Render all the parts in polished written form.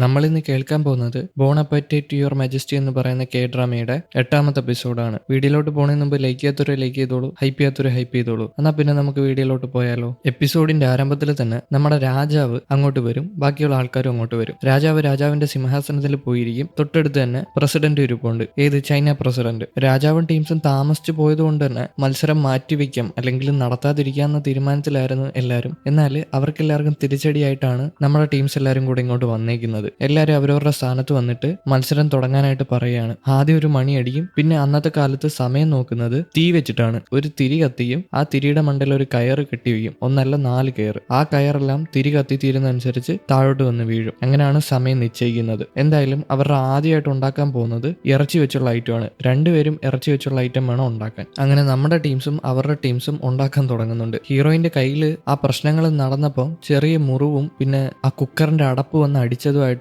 നമ്മളിന്ന് കേൾക്കാൻ പോകുന്നത് bon appetit to your majesty എന്ന് പറയുന്ന കെ ഡ്രാമയുടെ 8ാമത്തെ എപ്പിസോഡാണ്. വീഡിയോയിലോട്ട് പോകുന്നതിന് മുമ്പ് ലൈക്ക് ചെയ്യാത്തൊരു ലൈക്ക് ചെയ്തോളൂ, ഹൈപ്പ് ചെയ്യാത്തൊരു ഹൈപ്പ് ചെയ്തോളൂ. എന്നാൽ പിന്നെ നമുക്ക് വീഡിയോയിലോട്ട് പോയാലോ. എപ്പിസോഡിന്റെ ആരംഭത്തിൽ തന്നെ നമ്മുടെ രാജാവ് അങ്ങോട്ട് വരും, ബാക്കിയുള്ള ആൾക്കാരും അങ്ങോട്ട് വരും. രാജാവിന്റെ സിംഹാസനത്തിൽ പോയിരിക്കും. തൊട്ടടുത്ത് തന്നെ പ്രസിഡന്റ് ഇരിപ്പുണ്ട്. ഏത് ചൈന പ്രസിഡന്റ്. രാജാവും ടീംസും താമസിച്ചു പോയതുകൊണ്ട് തന്നെ മത്സരം മാറ്റിവെക്കാം അല്ലെങ്കിൽ നടത്താതിരിക്കാമെന്ന തീരുമാനത്തിലായിരുന്നു എല്ലാവരും. എന്നാൽ അവർക്കെല്ലാവർക്കും തിരിച്ചടിയായിട്ടാണ് നമ്മുടെ ടീംസ് എല്ലാവരും കൂടെ ഇങ്ങോട്ട് വന്നേക്കുന്നത്. എല്ലാവരും അവരവരുടെ സ്ഥാനത്ത് വന്നിട്ട് മത്സരം തുടങ്ങാനായിട്ട് പറയുകയാണ്. ആദ്യം ഒരു മണി അടിക്കും. പിന്നെ അന്നത്തെ കാലത്ത് സമയം നോക്കുന്നത് തീ വെച്ചിട്ടാണ്. ഒരു തിരി കത്തിയും ആ തിരിയുടെ മണ്ടയിൽ ഒരു കയറ് കെട്ടി വയ്ക്കും. ഒന്നല്ല 4 കയറ്. ആ കയറെല്ലാം തിരി കത്തിത്തീരുന്നതനുസരിച്ച് താഴോട്ട് വന്ന് വീഴും. അങ്ങനെയാണ് സമയം നിശ്ചയിക്കുന്നത്. എന്തായാലും അവരുടെ ആദ്യമായിട്ട് ഉണ്ടാക്കാൻ പോകുന്നത് ഇറച്ചി വെച്ചുള്ള ഐറ്റമാണ്. രണ്ടുപേരും ഇറച്ചി വെച്ചുള്ള ഐറ്റം വേണം ഉണ്ടാക്കാൻ. അങ്ങനെ നമ്മുടെ ടീംസും അവരുടെ ടീംസും ഉണ്ടാക്കാൻ തുടങ്ങുന്നുണ്ട്. ഹീറോയിന്റെ കയ്യിൽ ആ പ്രശ്നങ്ങൾ നടന്നപ്പോൾ ചെറിയ മുറിവും പിന്നെ ആ കുക്കറിന്റെ അടപ്പ് വന്ന് അടിച്ചതുമായിട്ടുള്ള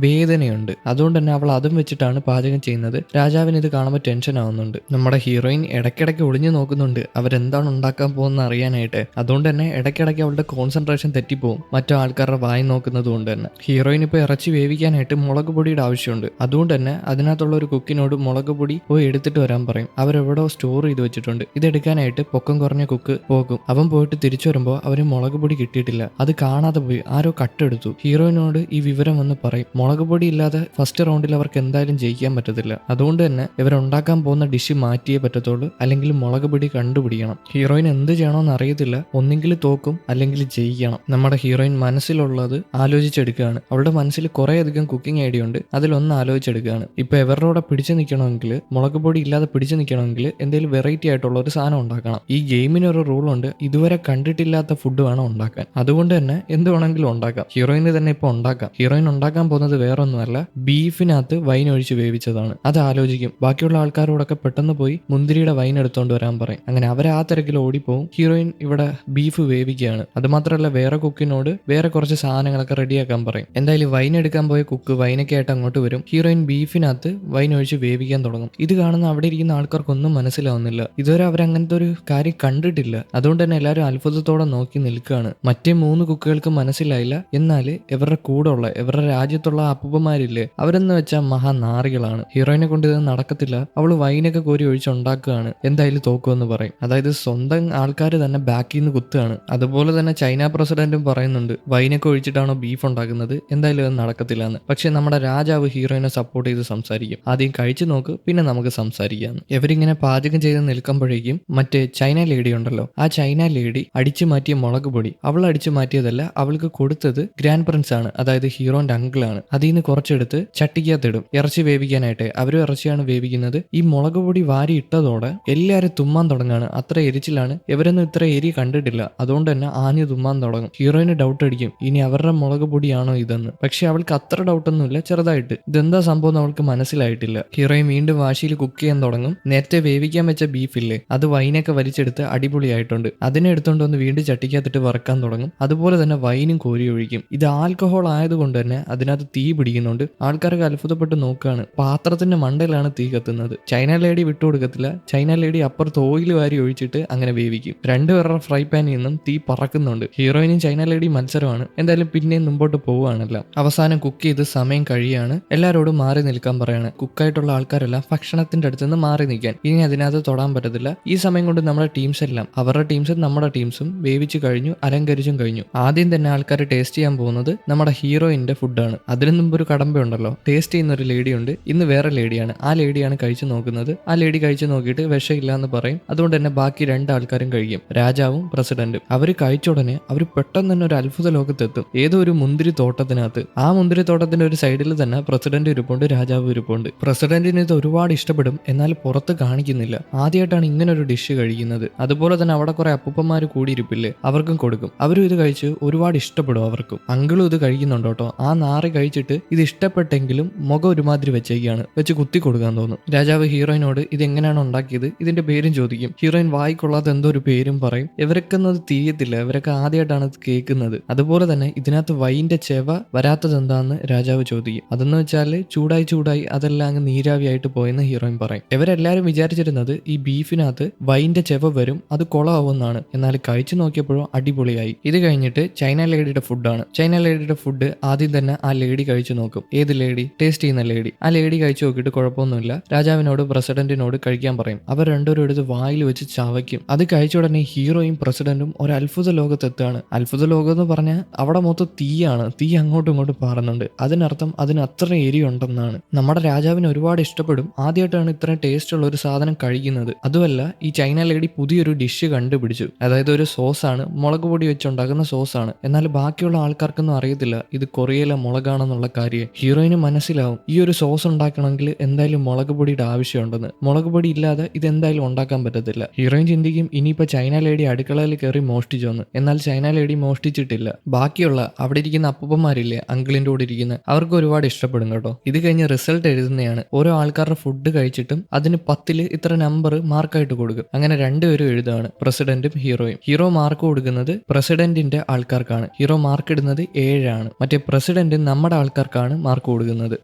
വേദനയുണ്ട്. അതുകൊണ്ട് തന്നെ അവൾ അതും വെച്ചിട്ടാണ് പാചകം ചെയ്യുന്നത്. രാജാവിന് ഇത് കാണുമ്പോൾ ടെൻഷൻ ആവുന്നുണ്ട്. നമ്മുടെ ഹീറോയിൻ ഇടയ്ക്കിടയ്ക്ക് ഒളിഞ്ഞു നോക്കുന്നുണ്ട് അവരെന്താണ് ഉണ്ടാക്കാൻ പോകുന്ന അറിയാനായിട്ട്. അതുകൊണ്ട് തന്നെ ഇടയ്ക്കിടയ്ക്ക് അവളുടെ കോൺസെൻട്രേഷൻ തെറ്റിപ്പോവും, മറ്റു ആൾക്കാരുടെ വായി നോക്കുന്നത് കൊണ്ട് തന്നെ. ഹീറോയിൻ ഇപ്പോൾ ഇറച്ചി വേവിക്കാനായിട്ട് മുളക് പൊടിയുടെ ആവശ്യമുണ്ട്. അതുകൊണ്ട് തന്നെ അതിനകത്തുള്ള ഒരു കുക്കിനോട് മുളക് പൊടി പോയി എടുത്തിട്ട് വരാൻ പറയും. അവരെവിടോ സ്റ്റോർ ചെയ്ത് വെച്ചിട്ടുണ്ട്. ഇതെടുക്കാനായിട്ട് പൊക്കം കുറഞ്ഞ കുക്ക് പോകും. അവൻ പോയിട്ട് തിരിച്ചു വരുമ്പോൾ അവന് മുളക് പൊടി കിട്ടിയിട്ടില്ല. അത് കാണാതെ പോയി ആരോ കട്ടെടുത്തു. ഹീറോയിനോട് ഈ വിവരം വന്ന് പറയും. മുളക് പൊടി ഇല്ലാതെ ഫസ്റ്റ് റൗണ്ടിൽ അവർക്ക് എന്തായാലും ജയിക്കാൻ പറ്റത്തില്ല. അതുകൊണ്ട് തന്നെ ഇവരുണ്ടാക്കാൻ പോകുന്ന ഡിഷ് മാറ്റിയേ പറ്റത്തുള്ളൂ, അല്ലെങ്കിൽ മുളക് പൊടി കണ്ടുപിടിക്കണം. ഹീറോയിൻ എന്ത് ചെയ്യണമെന്ന് അറിയത്തില്ല. ഒന്നെങ്കിൽ തോക്കും അല്ലെങ്കിൽ ജയിക്കണം. നമ്മുടെ ഹീറോയിൻ മനസ്സിലുള്ളത് ആലോചിച്ചെടുക്കുകയാണ്. അവളുടെ മനസ്സിൽ കുറേയധികം കുക്കിംഗ് ഐഡിയ ഉണ്ട്. അതിലൊന്ന് ആലോചിച്ചെടുക്കുകയാണ്. ഇപ്പൊ ഇവരുടെ കൂടെ പിടിച്ചു നിൽക്കണമെങ്കിൽ, മുളക് പൊടി ഇല്ലാതെ പിടിച്ചു നിൽക്കണമെങ്കിൽ എന്തെങ്കിലും വെറൈറ്റി ആയിട്ടുള്ള ഒരു സാധനം ഉണ്ടാക്കണം. ഈ ഗെയിമിനൊരു റൂളുണ്ട്, ഇതുവരെ കണ്ടിട്ടില്ലാത്ത ഫുഡ് വേണം ഉണ്ടാക്കാൻ. അതുകൊണ്ട് തന്നെ എന്ത് വേണമെങ്കിലും ഉണ്ടാക്കാം. ഹീറോയിന് തന്നെ ഇപ്പൊ ഉണ്ടാക്കാം. ഹീറോയിൻ ഉണ്ടാക്കാൻ പോകുന്നത് വേറൊന്നുമല്ല, ബീഫിനകത്ത് വൈൻ ഒഴിച്ച് വേവിച്ചതാണ്. അത് ആലോചിക്കും. ബാക്കിയുള്ള ആൾക്കാരോടൊക്കെ പെട്ടെന്ന് പോയി മുന്തിരിയുടെ വൈൻ എടുത്തോണ്ട് വരാൻ പറയും. അങ്ങനെ അവർ ആ തിരക്കിൽ ഓടിപ്പോവും. ഹീറോയിൻ ഇവിടെ ബീഫ് വേവിക്കുകയാണ്. അതുമാത്രമല്ല വേറെ കുക്കിനോട് വേറെ കുറച്ച് സാധനങ്ങളൊക്കെ റെഡിയാക്കാൻ പറയും. എന്തായാലും വൈൻ എടുക്കാൻ പോയ കുക്ക് വൈനൊക്കെ ആയിട്ട് അങ്ങോട്ട് വരും. ഹീറോയിൻ ബീഫിനകത്ത് വൈൻ ഒഴിച്ച് വേവിക്കാൻ തുടങ്ങും. ഇത് കാണുന്ന അവിടെ ഇരിക്കുന്ന ആൾക്കാർക്കൊന്നും മനസ്സിലാവുന്നില്ല. ഇതുവരെ അവരങ്ങനത്തെ ഒരു കാര്യം കണ്ടിട്ടില്ല. അതുകൊണ്ട് തന്നെ എല്ലാവരും അത്ഭുതത്തോടെ നോക്കി നിൽക്കുകയാണ്. മറ്റേ 3 കുക്കുകൾക്ക് മനസ്സിലായില്ല. എന്നാൽ ഇവരുടെ കൂടെ ഉള്ള ഇവരുടെ രാജ്യത്തുള്ള അപ്പൂപ്പന്മാരില്ലേ, അവരെന്ന് വെച്ചാൽ മഹാനാറികളാണ്. ഹീറോയിനെ കൊണ്ട് ഇത് നടക്കത്തില്ല. അവള് വൈനൊക്കെ കോരി ഒഴിച്ചുണ്ടാക്കുകയാണ്. എന്തായാലും തോക്കുമെന്ന് പറയും. അതായത് സ്വന്തം ആൾക്കാർ തന്നെ ബാക്കിൽ നിന്ന് കുത്തുകയാണ്. അതുപോലെ തന്നെ ചൈന പ്രസിഡന്റും പറയുന്നുണ്ട്, വൈനൊക്കെ ഒഴിച്ചിട്ടാണോ ബീഫ് ഉണ്ടാക്കുന്നത്, എന്തായാലും അത് നടക്കത്തില്ല എന്ന്. പക്ഷെ നമ്മുടെ രാജാവ് ഹീറോയിനെ സപ്പോർട്ട് ചെയ്ത് സംസാരിക്കും. ആദ്യം കഴിച്ചു നോക്ക്, പിന്നെ നമുക്ക് സംസാരിക്കാം. ഇവരിങ്ങനെ പാചകം ചെയ്ത് നിൽക്കുമ്പോഴേക്കും മറ്റേ ചൈന ലേഡി ഉണ്ടല്ലോ, ആ ചൈന ലേഡി അടിച്ചു മാറ്റിയ മുളക് പൊടി അവൾ അടിച്ചു മാറ്റിയതല്ല, അവൾക്ക് കൊടുത്തത് ഗ്രാൻഡ് പ്രിൻസ് ആണ്, അതായത് ഹീറോന്റെ അങ്കിളാണ്. അതിൽ നിന്ന് കുറച്ചെടുത്ത് ചട്ടിക്കകത്തിടും ഇറച്ചി വേവിക്കാനായിട്ട്. അവരും ഇറച്ചിയാണ് വേവിക്കുന്നത്. ഈ മുളക് പൊടി വാരി ഇട്ടതോടെ എല്ലാവരും തുമ്മാൻ തുടങ്ങാണ്. അത്ര എരിച്ചിലാണ്. ഇവരൊന്നും ഇത്ര എരി കണ്ടിട്ടില്ല. അതുകൊണ്ട് തന്നെ ആഞ്ഞു തുമ്മാൻ തുടങ്ങും. ഹീറോയിന് ഡൗട്ട് അടിക്കും, ഇനി അവരുടെ മുളക് പൊടിയാണോ ഇതെന്ന്. പക്ഷെ അവൾക്ക് അത്ര ഡൗട്ടൊന്നുമില്ല, ചെറുതായിട്ട്. ഇതെന്താ സംഭവം അവൾക്ക് മനസ്സിലായിട്ടില്ല. ഹീറോയിൻ വീണ്ടും വാശിയിൽ കുക്ക് ചെയ്യാൻ തുടങ്ങും. നേരത്തെ വേവിക്കാൻ വെച്ച ബീഫില്ലേ, അത് വൈനൊക്കെ വലിച്ചെടുത്ത് അടിപൊളിയായിട്ടുണ്ട്. അതിനെ എടുത്തുകൊണ്ട് വന്ന് വീണ്ടും ചട്ടിക്കകത്തിട്ട് വറക്കാൻ തുടങ്ങും. അതുപോലെ തന്നെ വൈനും കോരി ഒഴിക്കും. ഇത് ആൽക്കഹോൾ ആയതുകൊണ്ട് തന്നെ അതിനകത്ത് തീ പിടിക്കുന്നുണ്ട്. ആൾക്കാർക്ക് അത്ഭുതപ്പെട്ട് നോക്കുകയാണ്. പാത്രത്തിന്റെ മണ്ടയിലാണ് തീ കത്തുന്നത്. ചൈന ലേഡി വിട്ടുകൊടുക്കത്തില്ല. ചൈന ലേഡി അപ്പുറത്ത് ഓയിൽ വാരി ഒഴിച്ചിട്ട് അങ്ങനെ വേവിക്കും. രണ്ടുപേരുടെ ഫ്രൈ പാനിൽ നിന്നും തീ പറക്കുന്നുണ്ട്. ഹീറോയിനും ചൈന ലേഡി മത്സരമാണ്. എന്തായാലും പിന്നെയും മുമ്പോട്ട് പോവുകയാണല്ലോ. അവസാനം കുക്ക് ചെയ്ത് സമയം കഴിയാണ്. എല്ലാവരോടും മാറി നിൽക്കാൻ പറയാണ്. കുക്കായിട്ടുള്ള ആൾക്കാരെല്ലാം ഭക്ഷണത്തിന്റെ അടുത്ത് നിന്ന് മാറി നിൽക്കാൻ. ഇനി അതിനകത്ത് തൊടാൻ പറ്റത്തില്ല. ഈ സമയം കൊണ്ട് നമ്മുടെ ടീംസ് എല്ലാം, അവരുടെ ടീംസും നമ്മുടെ ടീംസും വേവിച്ചു കഴിഞ്ഞു, അലങ്കരിച്ചും കഴിഞ്ഞു. ആദ്യം തന്നെ ആൾക്കാർ ടേസ്റ്റ് ചെയ്യാൻ പോകുന്നത് നമ്മുടെ ഹീറോയിന്റെ ഫുഡാണ്. അതിനു മുമ്പ് ഒരു കടമ്പയുണ്ടല്ലോ, ടേസ്റ്റ് ചെയ്യുന്ന ഒരു ലേഡി ഉണ്ട്. ഇന്ന് വേറെ ലേഡിയാണ്. ആ ലേഡിയാണ് കഴിച്ചു നോക്കുന്നത്. ആ ലേഡി കഴിച്ചു നോക്കിയിട്ട് വിഷമില്ല എന്ന് പറയും. അതുകൊണ്ട് തന്നെ ബാക്കി 2 ആൾക്കാരും കഴിക്കും, രാജാവും പ്രസിഡന്റും. അവര് കഴിച്ച ഉടനെ അവർ പെട്ടെന്ന് തന്നെ ഒരു അത്ഭുത ലോകത്തെത്തും. ഏതോ ഒരു മുന്തിരി തോട്ടത്തിനകത്ത്. ആ മുന്തിരി തോട്ടത്തിന്റെ ഒരു സൈഡിൽ തന്നെ പ്രസിഡന്റ് ഇരിപ്പുണ്ട്, രാജാവ് ഇരിപ്പുണ്ട്. പ്രസിഡന്റിന് ഇത് ഒരുപാട് ഇഷ്ടപ്പെടും, എന്നാൽ പുറത്ത് കാണിക്കുന്നില്ല. ആദ്യമായിട്ടാണ് ഇങ്ങനെ ഒരു ഡിഷ് കഴിക്കുന്നത്. അതുപോലെ തന്നെ അവിടെ കുറെ അപ്പൂപ്പന്മാർ കൂടിയിരിപ്പില്ലേ, അവർക്കും കൊടുക്കും. അവരും ഇത് കഴിച്ച് ഒരുപാട് ഇഷ്ടപ്പെടും. അവർക്കും അങ്കിളും ഇത് കഴിക്കുന്നുണ്ട് കേട്ടോ. ആ നാറി കഴിച്ചിട്ട് ഇത് ഇഷ്ടപ്പെട്ടെങ്കിലും മുഖം ഒരുമാതിരി വെച്ചേക്കാണ്. വെച്ച് കുത്തി കൊടുക്കാൻ തോന്നും. രാജാവ് ഹീറോയിനോട് ഇത് എങ്ങനെയാണ് ഉണ്ടാക്കിയത്, ഇതിന്റെ പേരും ചോദിക്കും. ഹീറോയിൻ വായിക്കൊള്ളാത്ത എന്തോ ഒരു പേരും പറയും. ഇവർക്കൊന്നും അത് തിരിയത്തില്ല. ഇവരൊക്കെ ആദ്യമായിട്ടാണ് ഇത് കേൾക്കുന്നത്. അതുപോലെ തന്നെ ഇതിനകത്ത് വൈൻ്റെ ചെവ വരാത്തത് എന്താന്ന് രാജാവ് ചോദിക്കും. അതെന്ന് വെച്ചാൽ ചൂടായി അതെല്ലാം അങ്ങ് നീരാവിയായിട്ട് പോയെന്ന് ഹീറോയിൻ പറയും. ഇവരെല്ലാരും വിചാരിച്ചിരുന്നത് ഈ ബീഫിനകത്ത് വൈൻ്റെ ചെവ വരും, അത് കുളമാവുമെന്നാണ്. എന്നാൽ കഴിച്ചു നോക്കിയപ്പോഴും അടിപൊളിയായി. ഇത് കഴിഞ്ഞിട്ട് ചൈന ലേഡിയുടെ ഫുഡാണ്. ചൈന ലേഡിയുടെ ഫുഡ് ആദ്യം തന്നെ ആ ലേഡി കഴിച്ചു നോക്കും. ഏത് ലേഡി? ടേസ്റ്റ് ചെയ്യുന്ന ലേഡി. ആ ലേഡി കഴിച്ചു നോക്കിയിട്ട് കുഴപ്പമൊന്നുമില്ല. രാജാവിനോട് പ്രസിഡന്റിനോട് കഴിക്കാൻ പറയും. അവർ രണ്ടുപേരും എടുത്ത് വായിൽ വെച്ച് ചവയ്ക്കും. അത് കഴിച്ച ഉടനെ ഹീറോയും പ്രസിഡന്റും ഒരു അത്ഭുത ലോകത്തെത്താണ്. അത്ഭുത ലോകം എന്ന് പറഞ്ഞാൽ അവിടെ മൊത്തം തീയാണ്. തീ അങ്ങോട്ടും ഇങ്ങോട്ടും പാറുന്നുണ്ട്. അതിനർത്ഥം അതിന് അത്ര എരിയുണ്ടെന്നാണ്. നമ്മുടെ രാജാവിന് ഒരുപാട് ഇഷ്ടപ്പെടും. ആദ്യമായിട്ടാണ് ഇത്രയും ടേസ്റ്റ് ഉള്ള ഒരു സാധനം കഴിക്കുന്നത്. അതുമല്ല, ഈ ചൈന ലേഡി പുതിയൊരു ഡിഷ് കണ്ടുപിടിച്ചു. അതായത് ഒരു സോസാണ്, മുളക് പൊടി വെച്ചുണ്ടാക്കുന്ന സോസാണ്. എന്നാൽ ബാക്കിയുള്ള ആൾക്കാർക്കൊന്നും അറിയത്തില്ല ഇത് കൊറിയയിലെ മുളകാണെന്നുള്ള കാര്യം. ഹീറോയിന് മനസ്സിലാവും ഈ ഒരു സോസ് ഉണ്ടാക്കണമെങ്കിൽ എന്തായാലും മുളക് പൊടിയുടെ ആവശ്യമുണ്ടെന്ന്. മുളക് പൊടി ഇല്ലാതെ ഇത് എന്തായാലും ഉണ്ടാക്കാൻ പറ്റത്തില്ല. ഹീറോയിൻ ചിന്തിക്കും ഇനിയിപ്പോ ചൈന ലേഡി അടുക്കളയിൽ കയറി മോഷ്ടിച്ചു വന്ന്. എന്നാൽ ചൈന ലേഡി മോഷ്ടിച്ചിട്ടില്ല. ബാക്കിയുള്ള അവിടെ ഇരിക്കുന്ന അപ്പൂപ്പന്മാരില്ലേ, അങ്കിളിന്റെ കൂടെ ഇരിക്കുന്ന, അവർക്ക് ഒരുപാട് ഇഷ്ടപ്പെടും കേട്ടോ. ഇത് കഴിഞ്ഞ് റിസൾട്ട് എഴുതുന്നതാണ്. ഓരോ ആൾക്കാരുടെ ഫുഡ് കഴിച്ചിട്ടും അതിന് 10 ഇത്ര നമ്പർ മാർക്കായിട്ട് കൊടുക്കും. അങ്ങനെ രണ്ടുപേരും എഴുതുകയാണ്, പ്രസിഡന്റും ഹീറോയും. ഹീറോ മാർക്ക് കൊടുക്കുന്നത് പ്രസിഡന്റിന്റെ ആൾക്കാർക്കാണ്. ഹീറോ മാർക്ക് ഇടുന്നത് 7 ആണ്. മറ്റേ പ്രസിഡന്റ് നമ്മുടെ ആൾക്കാർക്കാണ് മാർക്ക് കൊടുക്കുന്നത്.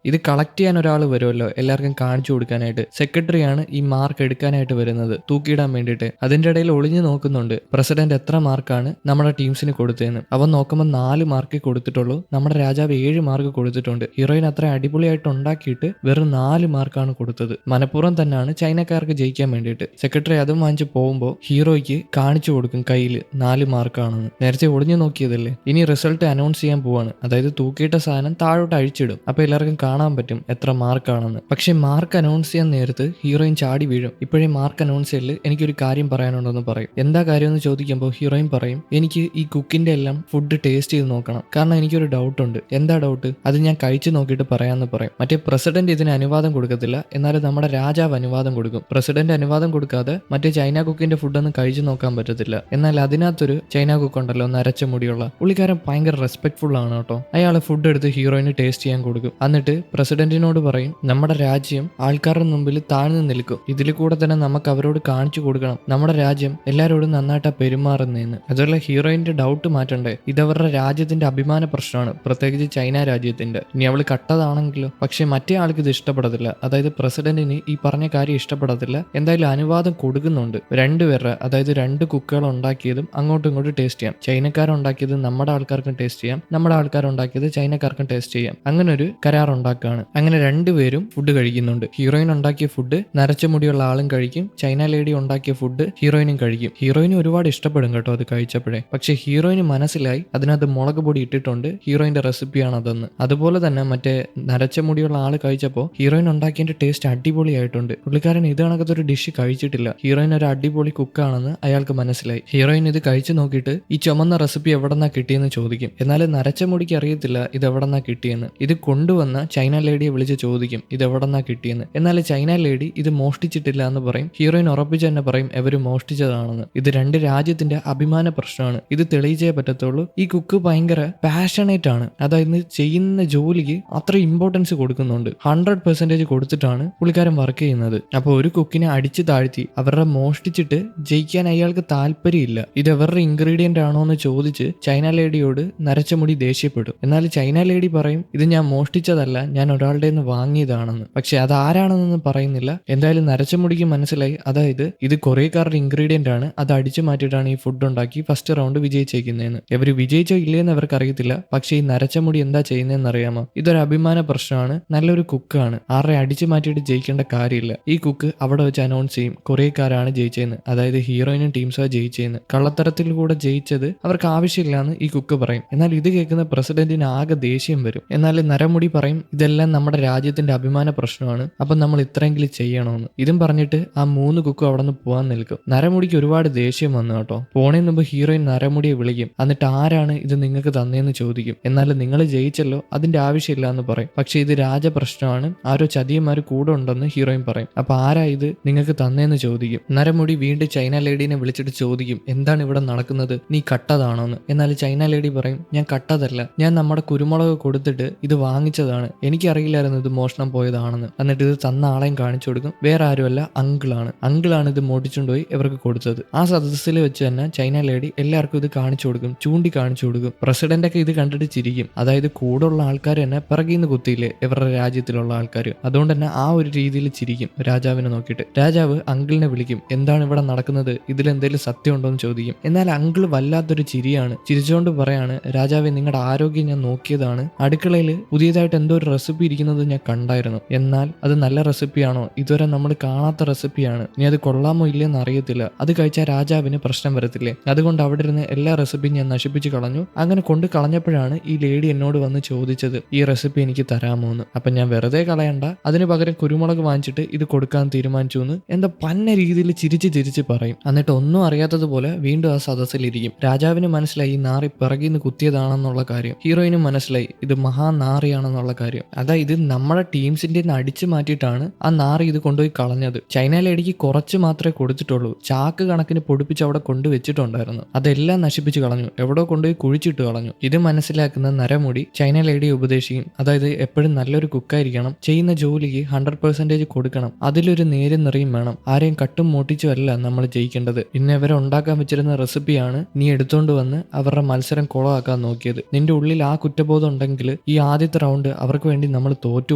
ഇത് കളക്ട് ചെയ്യാൻ ഒരാൾ വരുമല്ലോ എല്ലാവർക്കും കാണിച്ചു കൊടുക്കാനായിട്ട്. സെക്രട്ടറിയാണ് ഈ മാർക്ക് എടുക്കാനായിട്ട് വരുന്നത്, തൂക്കിയിടാൻ വേണ്ടിയിട്ട്. അതിന്റെ ഇടയിൽ ഒളിഞ്ഞു നോക്കുന്നുണ്ട് പ്രസിഡന്റ് എത്ര മാർക്കാണ് നമ്മുടെ ടീംസിന് കൊടുത്തതെന്ന്. അവൻ നോക്കുമ്പോൾ 4 മാർക്ക് കൊടുത്തിട്ടുള്ളൂ. നമ്മുടെ രാജാവ് 7 മാർക്ക് കൊടുത്തിട്ടുണ്ട്. ഹീറോയിൻ അത്ര അടിപൊളിയായിട്ട് ഉണ്ടാക്കിയിട്ട് വെറും 4 മാർക്കാണ് കൊടുത്തത്. മനഃപൂർവ്വം തന്നെയാണ് ചൈനക്കാർക്ക് ജയിക്കാൻ വേണ്ടിയിട്ട്. സെക്രട്ടറി അതും വാങ്ങിച്ച് പോകുമ്പോൾ ഹീറോയ്ക്ക് കാണിച്ചു കൊടുക്കും കയ്യിൽ 4 മാർക്കാണെന്ന്. നേരത്തെ ഒളിഞ്ഞു നോക്കിയതല്ലേ. ഇനി റിസൾട്ട് അനൗൺസ് ചെയ്യാൻ പോവാണ്. അതായത് തൂക്കിയിട്ട സാധനം താഴോട്ട് അഴിച്ചിടും. അപ്പൊ എല്ലാവർക്കും കാണാൻ പറ്റും എത്ര മാർക്കാണെന്ന്. പക്ഷെ മാർക്ക് അനൗൺസ് ചെയ്യാൻ നേരത്ത് ഹീറോയിൻ ചാടി വീഴും. ഇപ്പോഴേ മാർക്ക് അനൗൺസ് ചെയ്യല്, എനിക്കൊരു കാര്യം പറയാനുണ്ടെന്ന് പറയും. എന്താ കാര്യം എന്ന് ചോദിക്കുമ്പോൾ ഹീറോയിൻ പറയും, എനിക്ക് ഈ കുക്കിന്റെ എല്ലാം ഫുഡ് ടേസ്റ്റ് ചെയ്ത് നോക്കണം. കാരണം എനിക്കൊരു ഡൗട്ട് ഉണ്ട്. എന്താ ഡൗട്ട്? അത് ഞാൻ കഴിച്ചു നോക്കിയിട്ട് പറയാമെന്ന് പറയും. മറ്റേ പ്രസിഡന്റ് ഇതിന് അനുവാദം കൊടുക്കത്തില്ല. എന്നാലും നമ്മുടെ രാജാവ് അനുവാദം കൊടുക്കും. പ്രസിഡന്റ് അനുവാദം കൊടുക്കാതെ മറ്റേ ചൈന കുക്കിന്റെ ഫുഡൊന്നും കഴിച്ചു നോക്കാൻ പറ്റത്തില്ല. എന്നാൽ അതിനകത്തൊരു ചൈന കുക്ക് ഉണ്ടല്ലോ, നരച്ച മുടിയുള്ള പുള്ളിക്കാരൻ, ഭയങ്കര റെസ്പെക്ട്ഫുൾ ആണ് കേട്ടോ. അയാൾ ഫുഡ് എടുത്ത് ഹീറോയിന് ടേസ്റ്റ് ചെയ്യാൻ കൊടുക്കും. എന്നിട്ട് പ്രസിഡന്റിനോട് പറയും, നമ്മുടെ രാജ്യം ആൾക്കാരുടെ മുമ്പിൽ താഴ്ന്നു നിൽക്കും. ഇതിൽ കൂടെ തന്നെ നമുക്ക് അവരോട് കാണിച്ചു കൊടുക്കണം നമ്മുടെ രാജ്യം എല്ലാവരോടും നന്നായിട്ടാ പെരുമാറുന്നതെന്ന്. അതുപോലെ ഹീറോയിന്റെ ഡൗട്ട് മാറ്റണ്ടേ. ഇതവരുടെ രാജ്യത്തിന്റെ അഭിമാന പ്രശ്നമാണ്, പ്രത്യേകിച്ച് ചൈന രാജ്യത്തിന്റെ. ഇനി അവള് കട്ടതാണെങ്കിലോ? പക്ഷെ മറ്റേ ആൾക്ക് ഇത് ഇഷ്ടപ്പെടത്തില്ല. അതായത് പ്രസിഡന്റിന് ഈ പറഞ്ഞ കാര്യം ഇഷ്ടപ്പെടത്തില്ല. എന്തായാലും അനുവാദം കൊടുക്കുന്നുണ്ട്. രണ്ടുപേരുടെ, അതായത് 2 കുക്കുകൾ ഉണ്ടാക്കിയതും അങ്ങോട്ടും ഇങ്ങോട്ടും ടേസ്റ്റ് ചെയ്യാം. ചൈനക്കാരുണ്ടാക്കിയത് നമ്മുടെ ആൾക്കാർക്കും ടേസ്റ്റ് ചെയ്യാം, നമ്മുടെ ആൾക്കാരുണ്ടാക്കിയത് ചൈനക്കാർക്കും ടേസ്റ്റ് ചെയ്യാം. അങ്ങനെ ഒരു കരാർ ഉണ്ടാക്കുകയാണ്. അങ്ങനെ രണ്ടുപേരും ഫുഡ് കഴിക്കുന്നുണ്ട്. ഹീറോയിൻ ഉണ്ടാക്കിയ ഫുഡ് നരച്ച മുടിയുള്ള ആളും കഴിക്കും, ചൈന ലേഡി ഉണ്ടാക്കിയ ഫുഡ് ഹീറോയിനും കഴിക്കും. ഹീറോയിന് ഒരുപാട് ഇഷ്ടപ്പെടും കേട്ടോ അത് കഴിച്ചപ്പോഴേ. പക്ഷെ ഹീറോയിന് മനസ്സിലായി അതിനകത്ത് മുളക് പൊടി ഇട്ടിട്ടുണ്ട്, ഹീറോയിന്റെ റെസിപ്പിയാണ് അതെന്ന്. അതുപോലെ തന്നെ മറ്റേ നരച്ച മുടിയുള്ള ആള് കഴിച്ചപ്പോൾ ഹീറോയിൻ ഉണ്ടാക്കിയതിന്റെ ടേസ്റ്റ് അടിപൊളിയായിട്ടുണ്ട്. പുള്ളിക്കാരൻ ഇത് കണക്കത്തൊരു ഡിഷ് കഴിച്ചിട്ടില്ല. ഹീറോയിൻ ഒരു അടിപൊളി കുക്കാണെന്ന് അയാൾക്ക് മനസ്സിലായി. ഹീറോയിൻ ഇത് കഴിച്ചു നോക്കിയിട്ട് ഈ ചുമന്ന റെസിപ്പി എവിടെന്നാ കിട്ടിയെന്ന് ചോദിക്കും. എന്നാൽ നരച്ച മുടിക്ക് അറിയത്തില്ല ഇത് എവിടെന്നാ കിട്ടിയെന്ന്. ഇത് കൊണ്ടുവന്ന ചൈന ലേഡിയെ വിളിച്ച് ചോദിക്കും ഇത് എവിടെന്നാ കിട്ടിയെന്ന്. എന്നാൽ ചൈന ലേഡി ഇത് മോഷ്ടിച്ചിട്ടില്ല എന്ന് പറയും. ഹീറോയിൻ ഉറപ്പിച്ച് തന്നെ പറയും ഇവര് മോഷ്ടിച്ചതാണെന്ന്. ഇത് 2 രാജ്യത്തിന്റെ അഭിമാന പ്രശ്നമാണ്. ഇത് തെളിയിച്ചേ പറ്റത്തുള്ളൂ. ഈ കുക്ക് ഭയങ്കര പാഷനേറ്റ് ആണ്. അതായത് ചെയ്യുന്ന ജോലിക്ക് അത്ര ഇമ്പോർട്ടൻസ് കൊടുക്കുന്നുണ്ട്. 100% കൊടുത്തിട്ടാണ് പുള്ളിക്കാരൻ വർക്ക് ചെയ്യുന്നത്. അപ്പൊ ഒരു കുക്കിനെ അടിച്ചു താഴ്ത്തി അവരുടെ മോഷ്ടിച്ചിട്ട് ജയിക്കാൻ അയാൾക്ക് താല്പര്യമില്ല. ഇത് അവരുടെ ഇൻഗ്രീഡിയന്റ് ആണോ എന്ന് ചോദിച്ച് ചൈന ലേഡിയോട് നരച്ച മുടി ദേഷ്യപ്പെടും. എന്നാൽ ചൈന ലേഡി പറയും ഇത് ഞാൻ മോഷ്ടിച്ചതല്ല, ഞാൻ ഒരാളുടെ നിന്ന് വാങ്ങിയതാണെന്ന്. പക്ഷെ അത് ആരാണെന്നൊന്നും പറയുന്നില്ല. എന്തായാലും നരച്ച മുടിക്ക് മനസ്സിലായി അതായത് ഇത് കൊറിയക്കാരുടെ ഇൻഗ്രീഡിയന്റ് ആണ്, അത് അടിച്ചു മാറ്റിയിട്ടാണ് ഈ ഫുഡ് ഉണ്ടാക്കി ഫസ്റ്റ് റൗണ്ട് വിജയിച്ചേക്കുന്നതെന്ന്. ഇവർ വിജയിച്ചോ ഇല്ലേന്ന് അവർക്ക് അറിയത്തില്ല. പക്ഷെ ഈ നരച്ച മുടി എന്താ ചെയ്യുന്നതെന്ന് അറിയാമോ? ഇതൊരു അഭിമാന പ്രശ്നമാണ്. നല്ലൊരു കുക്കാണ്. ആരെ അടിച്ചു മാറ്റിയിട്ട് ജയിക്കേണ്ട കാര്യമില്ല. ഈ കുക്ക് അവിടെ വെച്ച് അനൗൺസ് ചെയ്യും കൊറിയക്കാരാണ് ജയിച്ചതെന്ന്. അതായത് ഹീറോയിനും ടീംസോ ജയിച്ചതെന്ന്. കള്ളത്തരത്തിൽ കൂടെ ജയിച്ചത് അവർക്ക് ആവശ്യമില്ലാന്ന് ഈ കുക്ക് പറയും. എന്നാൽ ഇത് കേൾക്കുന്ന പ്രസിഡന്റിന് ആകെ ദേഷ്യം വരും. എന്നാൽ നരമുടി പറയും ഇതെല്ലാം നമ്മുടെ രാജ്യത്തിന്റെ അഭിമാന പ്രശ്നമാണ്, അപ്പൊ നമ്മൾ ഇത്രയെങ്കിലും ചെയ്യണമെന്ന്. ഇതും പറഞ്ഞിട്ട് ആ 3 കുക്കും അവിടെ നിന്ന് പോകാൻ നിൽക്കും. നരമുടിക്ക് ഒരുപാട് ദേഷ്യം വന്നു കേട്ടോ. പോണേ മുമ്പ് ഹീറോയിൻ നരമുടിയെ വിളിക്കും. എന്നിട്ട് ആരാണ് ഇത് നിങ്ങൾക്ക് തന്നേന്ന് ചോദിക്കും. എന്നാലും നിങ്ങൾ ജയിച്ചല്ലോ, അതിന്റെ ആവശ്യമില്ല എന്ന് പറയും. പക്ഷെ ഇത് രാജപ്രശ്നമാണ്, ആരോ ചതിയന്മാര് കൂടെ ഉണ്ടെന്ന് ഹീറോയിൻ പറയും. അപ്പൊ ആരാ ഇത് നിങ്ങൾക്ക് തന്നേന്ന് ചോദിക്കും. നരമുടി വീണ്ടും ചൈന ലേഡീനെ വിളിച്ചിട്ട് ചോദിക്കും എന്താണ് ഇവിടെ നടക്കുന്നത്, നീ കട്ടതാണോന്ന്. എന്നാൽ ചൈന ലേഡി പറയും ഞാൻ കട്ടതല്ല, ഞാൻ നമ്മുടെ കുരുമുളക് കൊടുത്തിട്ട് ഇത് വാങ്ങിച്ചതാണ്, എനിക്കറിയില്ലായിരുന്നു ഇത് മോഷണം പോയതാണെന്ന്. എന്നിട്ട് ഇത് തന്ന ആളെയും കാണിച്ചു കൊടുക്കും. വേറെ ആരുമല്ല, അങ്കിളാണ് ഇത് മോട്ടിച്ചുകൊണ്ടുപോയി ഇവർക്ക് കൊടുത്തത്. ആ സദസ്സിൽ വെച്ച് തന്നെ ചൈന ലേഡി എല്ലാവർക്കും ഇത് കാണിച്ചു കൊടുക്കും, ചൂണ്ടിക്കാണിച്ചു കൊടുക്കും. പ്രസിഡന്റ് ഒക്കെ ഇത് കണ്ടിട്ട് ചിരിക്കും. അതായത് കൂടെ ഉള്ള ആൾക്കാർ തന്നെ പിറകിന്ന് കുത്തിയില്ലേ ഇവരുടെ രാജ്യത്തിലുള്ള ആൾക്കാർ, അതുകൊണ്ട് തന്നെ ആ ഒരു രീതിയിൽ ചിരിക്കും രാജാവിനെ നോക്കിയിട്ട്. രാജാവ് അങ്കിളിനെ വിളിക്കും, എന്താണ് ഇവിടെ നടക്കുന്നത്, ഇതിലെന്തെങ്കിലും സത്യം ഉണ്ടോ എന്ന് ചോദിക്കും. എന്നാൽ അങ്കിൾ വല്ലാത്തൊരു ചിരിയാണ്. ചിരിച്ചുകൊണ്ട് പറയാണ് രാജാവെ നിങ്ങളുടെ ആരോഗ്യം ഞാൻ നോക്കിയത് നോക്കിയതാണ്, അടുക്കളയിൽ പുതിയതായിട്ട് എന്തോ ഒരു റെസിപ്പി ഇരിക്കുന്നത് ഞാൻ കണ്ടായിരുന്നു. എന്നാൽ അത് നല്ല റെസിപ്പിയാണോ, ഇതുവരെ നമ്മൾ കാണാത്ത റെസിപ്പിയാണ്, ഇനി അത് കൊള്ളാമോ ഇല്ലെന്ന് അറിയത്തില്ല, അത് കഴിച്ചാൽ രാജാവിന് പ്രശ്നം വരത്തില്ലേ, അതുകൊണ്ട് അവിടെ ഇരുന്ന് എല്ലാ റെസിപ്പിയും ഞാൻ നശിപ്പിച്ച് കളഞ്ഞു. അങ്ങനെ കൊണ്ട് കളഞ്ഞപ്പോഴാണ് ഈ ലേഡി എന്നോട് വന്ന് ചോദിച്ചത് ഈ റെസിപ്പി എനിക്ക് തരാമോ എന്ന്. അപ്പൊ ഞാൻ വെറുതെ കളയണ്ട, അതിന് പകരം കുരുമുളക് വാങ്ങിച്ചിട്ട് ഇത് കൊടുക്കാൻ തീരുമാനിച്ചു എന്ന് എന്താ പന്ന രീതിയിൽ ചിരിച്ച് പറയും. എന്നിട്ട് ഒന്നും അറിയാത്തതുപോലെ വീണ്ടും ആ സദസ്സിലിരിക്കും. രാജാവിന് മനസ്സിലായി ഈ നാറി പിറകിന്ന് കുത്തിയതാണെന്നുള്ള കാര്യം, ഹീറോയിനും മനസ്സിലായി ഇത് മഹാനാറിയാണെന്നുള്ള കാര്യം. അതായത് നമ്മുടെ ടീംസിന്റെ അടിച്ചു മാറ്റിയിട്ടാണ് ആ നാറി ഇത് കൊണ്ടുപോയി കളഞ്ഞത്. ചൈന ലേഡിക്ക് കുറച്ച് മാത്രമേ കൊടുത്തിട്ടുള്ളൂ, ചാക്ക് കണക്കിന് പൊടിപ്പിച്ച് അവിടെ കൊണ്ടുവച്ചിട്ടുണ്ടായിരുന്നു. അതെല്ലാം നശിപ്പിച്ച് കളഞ്ഞു, എവിടോ കൊണ്ടുപോയി കുഴിച്ചിട്ട് കളഞ്ഞു. ഇത് മനസ്സിലാക്കുന്ന നരമുടി ചൈന ലേഡിയെ ഉപദേശിക്കും. അതായത് എപ്പോഴും നല്ലൊരു കുക്കായിരിക്കണം, ചെയ്യുന്ന ജോലിക്ക് 100% കൊടുക്കണം, അതിലൊരു നേരും നിറയും വേണം, ആരെയും കട്ടും മോട്ടിച്ചും അല്ല നമ്മൾ ജയിക്കേണ്ടത്. പിന്നെ ഇവരെ ഉണ്ടാക്കാൻ വെച്ചിരുന്ന റെസിപ്പിയാണ് നീ എടുത്തോണ്ട് വന്ന് അവരുടെ മത്സരം കുളമാക്കാൻ നോക്കിയത്. നിന്റെ ഉള്ളിൽ ആ കുറ്റബോധം ഉണ്ടെങ്കിൽ ഈ ആദ്യത്തെ റൗണ്ട് അവർക്ക് വേണ്ടി നമ്മൾ തോറ്റു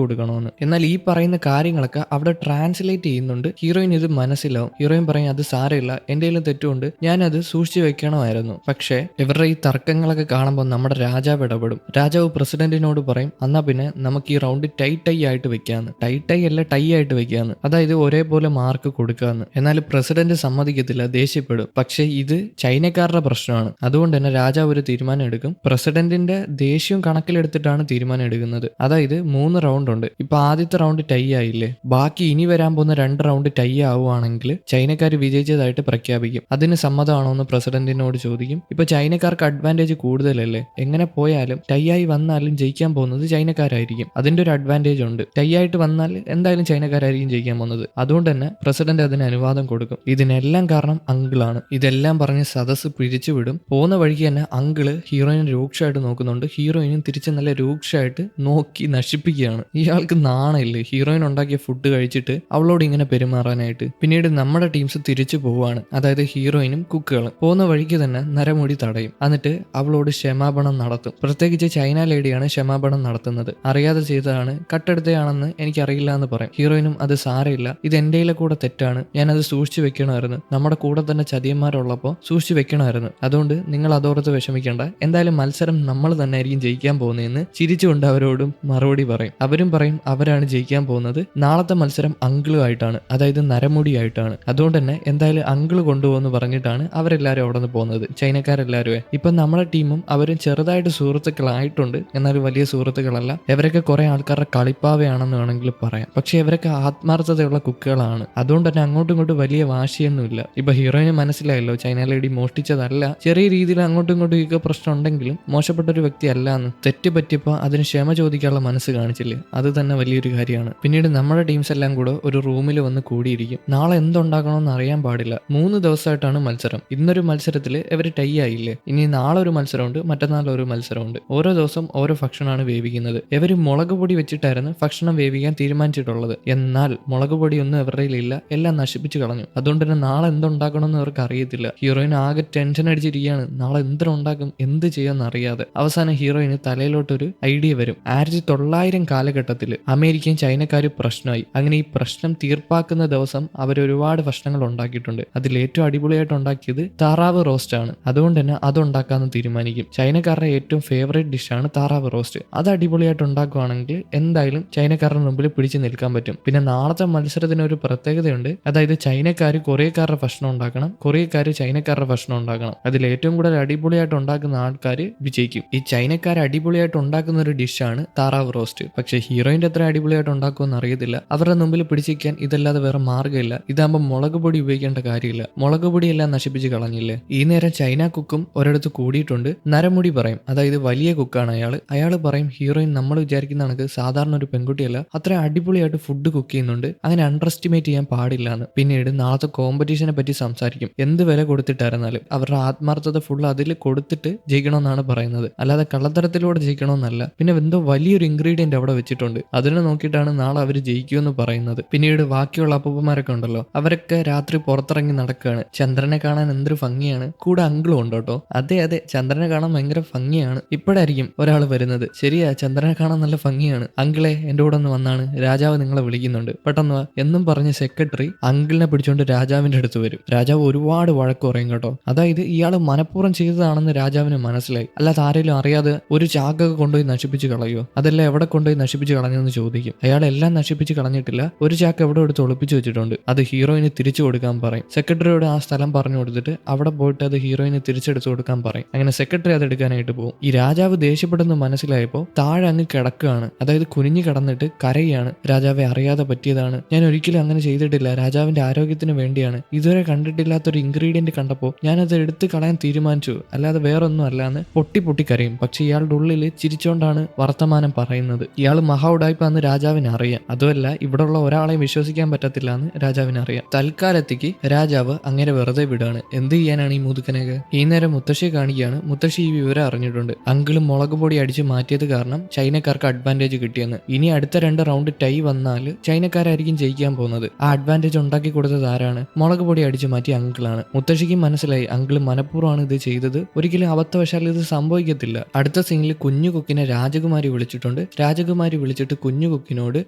കൊടുക്കണമെന്ന്. എന്നാൽ ഈ പറയുന്ന കാര്യങ്ങളൊക്കെ അവിടെ ട്രാൻസ്ലേറ്റ് ചെയ്യുന്നുണ്ട്. ഹീറോയിൻ ഇത് മനസ്സിലാവും. ഹീറോയിൻ പറയും അത് സാരമില്ല, എന്തെങ്കിലും തെറ്റുകൊണ്ട് ഞാനത് സൂക്ഷിച്ചു വെക്കണമായിരുന്നു. പക്ഷേ ഇവരുടെ ഈ തർക്കങ്ങളൊക്കെ കാണുമ്പോൾ നമ്മുടെ രാജാവ് ഇടപെടും. രാജാവ് പ്രസിഡന്റിനോട് പറയും എന്നാ പിന്നെ നമുക്ക് ഈ റൗണ്ട് ടൈ ആയിട്ട് വെക്കാന്ന്. ടൈ അല്ല ടൈ ആയിട്ട് വെക്കാന്ന്, അതായത് ഒരേപോലെ മാർക്ക് കൊടുക്കാന്ന്. എന്നാൽ പ്രസിഡന്റ് സമ്മതിക്കത്തില്ല, ദേഷ്യപ്പെടും. പക്ഷേ ഇത് ചൈനക്കാരുടെ പ്രശ്നമാണ്, അതുകൊണ്ട് തന്നെ രാജാവ് ഒരു തീരുമാനം എടുക്കും. പ്രസിഡന്റിന്റെ ദേഷ്യം കണക്കിലെടുത്തിട്ടാണ് തീരുമാനം എടുക്കുന്നത്. അതായത് 3 റൗണ്ട് ഉണ്ട്. ഇപ്പൊ ആദ്യത്തെ റൗണ്ട് ടൈ ആയില്ലേ, ബാക്കി ഇനി വരാൻ പോകുന്ന 2 റൗണ്ട് ടൈ ആവുകയാണെങ്കിൽ ചൈനക്കാർ വിജയിച്ചതായിട്ട് പ്രഖ്യാപിക്കും. അതിന് സമ്മതമാണോ എന്ന് പ്രസിഡന്റിനോട് ചോദിക്കും. ഇപ്പൊ ചൈനക്കാർക്ക് അഡ്വാൻറ്റേജ് കൂടുതലല്ലേ, എങ്ങനെ പോയാലും ടൈ ആയി വന്നാലും ജയിക്കാൻ പോകുന്നത് ചൈനക്കാരായിരിക്കും. അതിന്റെ ഒരു അഡ്വാൻറ്റേജ് ഉണ്ട്. ടൈ ആയിട്ട് വന്നാൽ എന്തായാലും ചൈനക്കാരായിരിക്കും ജയിക്കാൻ പോകുന്നത്. അതുകൊണ്ട് തന്നെ പ്രസിഡന്റ് അതിന് അനുവാദം കൊടുക്കും. ഇതിനെല്ലാം കാരണം അങ്കിളാണ്. ഇതെല്ലാം പറഞ്ഞ് സദസ്സ് പിരിച്ചുവിടും. പോകുന്ന വഴിക്ക് തന്നെ അങ്കിള് ഹീറോയിനെ രൂക്ഷമായിട്ട് നോക്കുന്നുണ്ട്. ഹീറോയിനും തിരിച്ച് നല്ല രൂക്ഷമായിട്ട് നോക്കി നശിപ്പിക്കുകയാണ്. ഇയാൾക്ക് നാണയില്ലേ ഹീറോയിൻ ഉണ്ടാക്കിയ ഫുഡ് കഴിച്ചിട്ട് അവളോട് ഇങ്ങനെ പെരുമാറാനായിട്ട്. പിന്നീട് നമ്മുടെ ടീംസ് തിരിച്ചു പോവുകയാണ്, അതായത് ഹീറോയിനും കുക്കുകളും. പോകുന്ന വഴിക്ക് തന്നെ നരമുടി തടയും. എന്നിട്ട് അവളോട് ക്ഷമാപണം നടത്തും. പ്രത്യേകിച്ച് ചൈന ലേഡിയാണ് ക്ഷമാപണം നടത്തുന്നത്. അറിയാതെ ചെയ്തതാണ്, കട്ടെടുത്തയാണെന്ന് എനിക്കറിയില്ല എന്ന് പറയും. ഹീറോയിനും അത് സാരമില്ല, ഇത് എന്റെയിലെ കൂടെ തെറ്റാണ്, ഞാനത് സൂക്ഷിച്ചു വെക്കണമായിരുന്നു, നമ്മുടെ കൂടെ തന്നെ ചതിയന്മാരുള്ളപ്പോൾ സൂക്ഷിച്ചു വെക്കണമായിരുന്നു, അതുകൊണ്ട് നിങ്ങൾ അതോർത്ത് വിഷമിക്കേണ്ട, എന്തായാലും മത്സരം നമ്മൾ തന്നെ ആയിരിക്കും ജയിക്കാൻ പോകുന്നതെന്ന് ചിരിച്ചുകൊണ്ട് അവരോടും മറുപടി പറയും. അവരും പറയും അവരാണ് ജയിക്കാൻ പോകുന്നത്, നാളത്തെ മത്സരം അങ്കിളുമായിട്ടാണ്, അതായത് നരമുടിയായിട്ടാണ്, അതുകൊണ്ട് തന്നെ എന്തായാലും അങ്കിള് കൊണ്ടുപോകുമെന്ന് പറഞ്ഞിട്ടാണ് അവരെല്ലാവരും അവിടെ നിന്ന് പോകുന്നത്, ചൈനക്കാരെല്ലാവരും. ഇപ്പം നമ്മുടെ ടീമും അവരും ചെറുതായിട്ട് സുഹൃത്തുക്കളായിട്ടുണ്ട്, എന്നാൽ വലിയ സുഹൃത്തുക്കളല്ല. ഇവരൊക്കെ കുറെ ആൾക്കാരുടെ കളിപ്പാവയാണെന്ന് വേണമെങ്കിൽ പറയാം. പക്ഷെ ഇവരൊക്കെ ആത്മാർത്ഥതയുള്ള കുക്കുകളാണ്, അതുകൊണ്ട് തന്നെ അങ്ങോട്ടും ഇങ്ങോട്ടും വലിയ വാശിയൊന്നുമില്ല. ഇപ്പൊ ഹീറോയിന് മനസ്സിലായല്ലോ ചൈന ലേഡി മോഷ്ടിച്ചതല്ല, ചെറിയ രീതിയിൽ അങ്ങോട്ടും ഇങ്ങോട്ടും ഒക്കെ പ്രശ്നം ഉണ്ടെങ്കിലും മോശപ്പെട്ട ഒരു വ്യക്തി അല്ലാന്ന്. തെറ്റ് പറ്റിയപ്പോൾ അതിന് ക്ഷമ ചോദിക്കാനുള്ള മനസ്സ് കാണിച്ചില്ലേ, അത് തന്നെ വലിയൊരു കാര്യമാണ്. പിന്നീട് നമ്മുടെ ടീംസ് എല്ലാം കൂടെ ഒരു റൂമിൽ വന്ന് കൂടിയിരിക്കും. നാളെ എന്തുണ്ടാക്കണമെന്ന് അറിയാൻ പാടില്ല. 3 ദിവസമായിട്ടാണ് മത്സരം. ഇന്നൊരു മത്സരത്തിൽ ഇവർ ടൈ ആയില്ലേ, ഇനി നാളെ ഒരു മത്സരമുണ്ട്, മറ്റന്നാൾ ഒരു മത്സരമുണ്ട്. ഓരോ ദിവസം ഓരോ ഭക്ഷണമാണ് വേവിക്കുന്നത്. ഇവര് മുളക് പൊടി വെച്ചിട്ടായിരുന്നു ഭക്ഷണം വേവിക്കാൻ തീരുമാനിച്ചിട്ടുള്ളത്. എന്നാൽ മുളക് പൊടിയൊന്നും ഇവരുടെ ഇല്ല, എല്ലാം നശിപ്പിച്ചു കളഞ്ഞു. അതുകൊണ്ട് തന്നെ നാളെ എന്തുണ്ടാക്കണമെന്ന് അവർക്ക് അറിയത്തില്ല. ഹീറോയിൻ ആകെ ടെൻഷൻ അടിച്ചിരിക്കുകയാണ്, നാളെ എന്തുണ്ടാക്കും, എന്ത് ചെയ്യാന്ന് അറിയാതെ. അവസാനം ഹീറോയിന് തലയിലോട്ടൊരു ഐഡിയ വരും. 1900 കാലഘട്ടത്തിൽ അമേരിക്കയും ചൈനക്കാരും പ്രശ്നമായി. അങ്ങനെ ഈ പ്രശ്നം തീർപ്പാക്കുന്ന ദിവസം അവർ ഒരുപാട് ഭക്ഷണങ്ങൾ ഉണ്ടാക്കിയിട്ടുണ്ട്. അതിൽ ഏറ്റവും അടിപൊളിയായിട്ട് ഉണ്ടാക്കിയത് താറാവ് റോസ്റ്റ് ആണ്. അതുകൊണ്ട് തന്നെ അതുണ്ടാക്കാന്ന് തീരുമാനിക്കും. ചൈനക്കാരുടെ ഏറ്റവും ഫേവറേറ്റ് ഡിഷാണ് താറാവ് റോസ്റ്റ്. അത് അടിപൊളിയായിട്ട് ഉണ്ടാക്കുകയാണെങ്കിൽ എന്തായാലും ചൈനക്കാരുടെ മുമ്പിൽ പിടിച്ചു നിൽക്കാൻ പറ്റും. പിന്നെ നാളത്തെ മത്സരത്തിന് ഒരു പ്രത്യേകതയുണ്ട്, അതായത് ചൈനക്കാർ കൊറിയക്കാരുടെ ഭക്ഷണം ഉണ്ടാക്കണം, കൊറിയക്കാർ ചൈനക്കാരുടെ ഭക്ഷണം ഉണ്ടാക്കണം. അതിൽ ഏറ്റവും കൂടുതൽ അടിപൊളിയായിട്ട് ഉണ്ടാക്കുന്ന ആൾക്കാർ വിജയിക്കും. ഈ ചൈനക്കാർ അടിപൊളിയായിട്ട് ഉണ്ടാക്കുന്ന ഒരു ഡിഷാണ് താറാവ് റോസ്റ്റ്. പക്ഷെ ഹീറോയിന്റെ എത്ര അടിപൊളിയായിട്ട് ഉണ്ടാക്കുമെന്ന് അറിയത്തില്ല. അവരുടെ മുമ്പിൽ പിടിച്ചിരിക്കാൻ ഇതല്ലാതെ വേറെ മാർഗ്ഗമില്ല. ഇതാകുമ്പോൾ മുളക് പൊടി ഉപയോഗിക്കേണ്ട കാര്യമില്ല, മുളക് പൊടിയെല്ലാം നശിപ്പിച്ച് കളഞ്ഞില്ലേ. ഈ നേരം ചൈന കുക്കും ഒരിടത്ത് കൂടിയിട്ടുണ്ട്. നരമുടി പറയും, അതായത് വലിയ കുക്കാണ് അയാൾ പറയും ഹീറോയിൻ നമ്മൾ വിചാരിക്കുന്ന കണക്ക് സാധാരണ ഒരു പെൺകുട്ടിയല്ല, അത്ര അടിപൊളിയായിട്ട് ഫുഡ് കുക്ക് ചെയ്യുന്നുണ്ട്, അങ്ങനെ അണ്ടർ എസ്റ്റിമേറ്റ് ചെയ്യാൻ പാടില്ല എന്ന്. പിന്നീട് നാളത്തെ കോമ്പറ്റീഷനെ പറ്റി സംസാരിക്കും. എന്ത് വില കൊടുത്തിട്ടായിരുന്നാലും അവരുടെ ആത്മാർത്ഥത ഫുൾ അതിൽ കൊടുത്തിട്ട് ജയിക്കണമെന്നാണ് പറയുന്നത്, അല്ലാതെ കള്ളത്തരത്തിലൂടെ ജയിക്കണമെന്നല്ല. പിന്നെ എന്തോ വലിയൊരു ഇൻഗ്രീഡിയന്റ് അവിടെ വെച്ചിട്ടുണ്ട്, അതിനെ നോക്കിയിട്ടാണ് നാളെ അവർ ജയിക്കുമെന്ന് പറയുന്നത്. പിന്നീട് ബാക്കിയുള്ള അപ്പൂപ്പന്മാരൊക്കെ ഉണ്ടല്ലോ, അവരൊക്കെ രാത്രി പുറത്തിറങ്ങി നടക്കുകയാണ്. ചന്ദ്രനെ കാണാൻ എന്തൊരു ഭംഗിയാണ്, കൂടെ അങ്കിളും ഉണ്ട് കേട്ടോ. അതെ ചന്ദ്രനെ കാണാൻ ഭയങ്കര ഭംഗിയാണ്. ഇപ്പോഴായിരിക്കും ഒരാൾ വരുന്നത്. ശരിയാ, ചന്ദ്രനെ കാണാൻ നല്ല ഭംഗിയാണ്, അങ്കിളെ എന്റെ കൂടെ ഒന്ന് വന്നാണ്, രാജാവ് നിങ്ങളെ വിളിക്കുന്നുണ്ട്, പെട്ടെന്ന് വാ എന്നും പറഞ്ഞ് സെക്രട്ടറി അങ്കിളിനെ പിടിച്ചുകൊണ്ട് രാജാവിന്റെ അടുത്ത് വരും. രാജാവ് ഒരുപാട് വഴക്ക് പറയും കേട്ടോ. അതായത് ഇയാൾ മനഃപൂർവ്വം ചെയ്തതാണെന്ന് രാജാവിന് മനസ്സിലായി, അല്ലാതെ ആരെങ്കിലും അറിയാതെ ഒരു ചാക്കൊക്കെ കൊണ്ടുപോയി നശിപ്പിച്ച് കളയുമോ? അതെല്ലാം എവിടെ കൊണ്ടുപോയി നശിപ്പിച്ച് കളഞ്ഞെന്ന് ചോദിക്കും. അയാൾ എല്ലാം നശിപ്പിച്ച് കളഞ്ഞിട്ടില്ല, ഒരു ചാക്ക് എവിടെ എടുത്ത് ഒളിപ്പിച്ച് വെച്ചിട്ടുണ്ട്, അത് ഹീറോയിന് തിരിച്ചു കൊടുക്കാൻ പറയും. സെക്രട്ടറിയോട് ആ സ്ഥലം പറഞ്ഞു കൊടുത്തിട്ട് അവിടെ പോയിട്ട് അത് ഹീറോയിന് തിരിച്ചെടുത്ത് കൊടുക്കാൻ പറയും. അങ്ങനെ സെക്രട്ടറി അത് എടുക്കാനായിട്ട് പോകും. ഈ രാജാവ് ദേഷ്യപ്പെടുന്ന മനസ്സിലായപ്പോൾ താഴെ അങ്ങ് കിടക്കുകയാണ്, അതായത് കുനിഞ്ഞു കിടന്നിട്ട് കരയാണ്. രാജാവെ അറിയാതെ പറ്റിയതാണ്, ഞാൻ ഒരിക്കലും അങ്ങനെ ചെയ്തിട്ടില്ല, രാജാവിന്റെ ആരോഗ്യത്തിന് വേണ്ടിയാണ്, ഇതുവരെ കണ്ടിട്ടില്ലാത്തൊരു ഇൻഗ്രീഡിയന്റ് കണ്ടപ്പോൾ ഞാനത് എടുത്ത് കളയാൻ തീരുമാനിച്ചു, അല്ലാതെ വേറൊന്നും അല്ലാന്ന് പൊട്ടി പൊട്ടി കരയും. പക്ഷെ ഇയാളുടെ ഉള്ളിൽ ചിരിച്ചോണ്ടാണ് വർത്തമാനം പറയുന്നത്. ഇയാൾ മഹാ ഉടായിപ്പാന്ന് രാജാവിന് അറിയാം. അതുമല്ല ഇവിടെയുള്ള ഒരാളെയും വിശ്വസിക്കാൻ പറ്റത്തില്ല എന്ന് രാജാവിന് അറിയാം. തൽക്കാലത്തേക്ക് രാജാവ് അങ്ങനെ വെറുതെ വിടാണ്. എന്ത് ചെയ്യാനാണ് ഈ മുതുക്കനൊക്കെ? ഈ നേരം മുത്തശ്ശിയെ കാണിക്കുകയാണ്. മുത്തശ്ശി ഈ വിവരം അറിഞ്ഞിട്ടുണ്ട്. അങ്കിളും മുളക് പൊടി അടിച്ച് മാറ്റിയത് കാരണം ചൈനക്കാർക്ക് അഡ്വാൻറ്റേജ് കിട്ടിയെന്ന്. ഇനി അടുത്ത 2 റൗണ്ട് ടൈ വന്നാൽ ചൈനക്കാരായിരിക്കും ജയിക്കാൻ പോകുന്നത്. ആ അഡ്വാൻറ്റേജ് ഉണ്ടാക്കി കൊടുത്തത് ആരാണ്? മുളക് പൊടി അടിച്ചു മാറ്റിയ അങ്കിളാണ്. മുത്തശ്ശിക്ക് മനസ്സിലായി അങ്കിള് മനഃപൂർവ്വമാണ് ഇത് ചെയ്തത്, ഒരിക്കലും അബദ്ധവശാൽ ഇത് സംഭവിക്കത്തില്ല. അടുത്ത സീനിൽ കുഞ്ഞു കുക്കിനെ രാജകുമാരി വിളിച്ചിട്ടുണ്ട്. രാജകുമാരി വിളിച്ചിട്ട് കുഞ്ഞു കുക്കിനോട്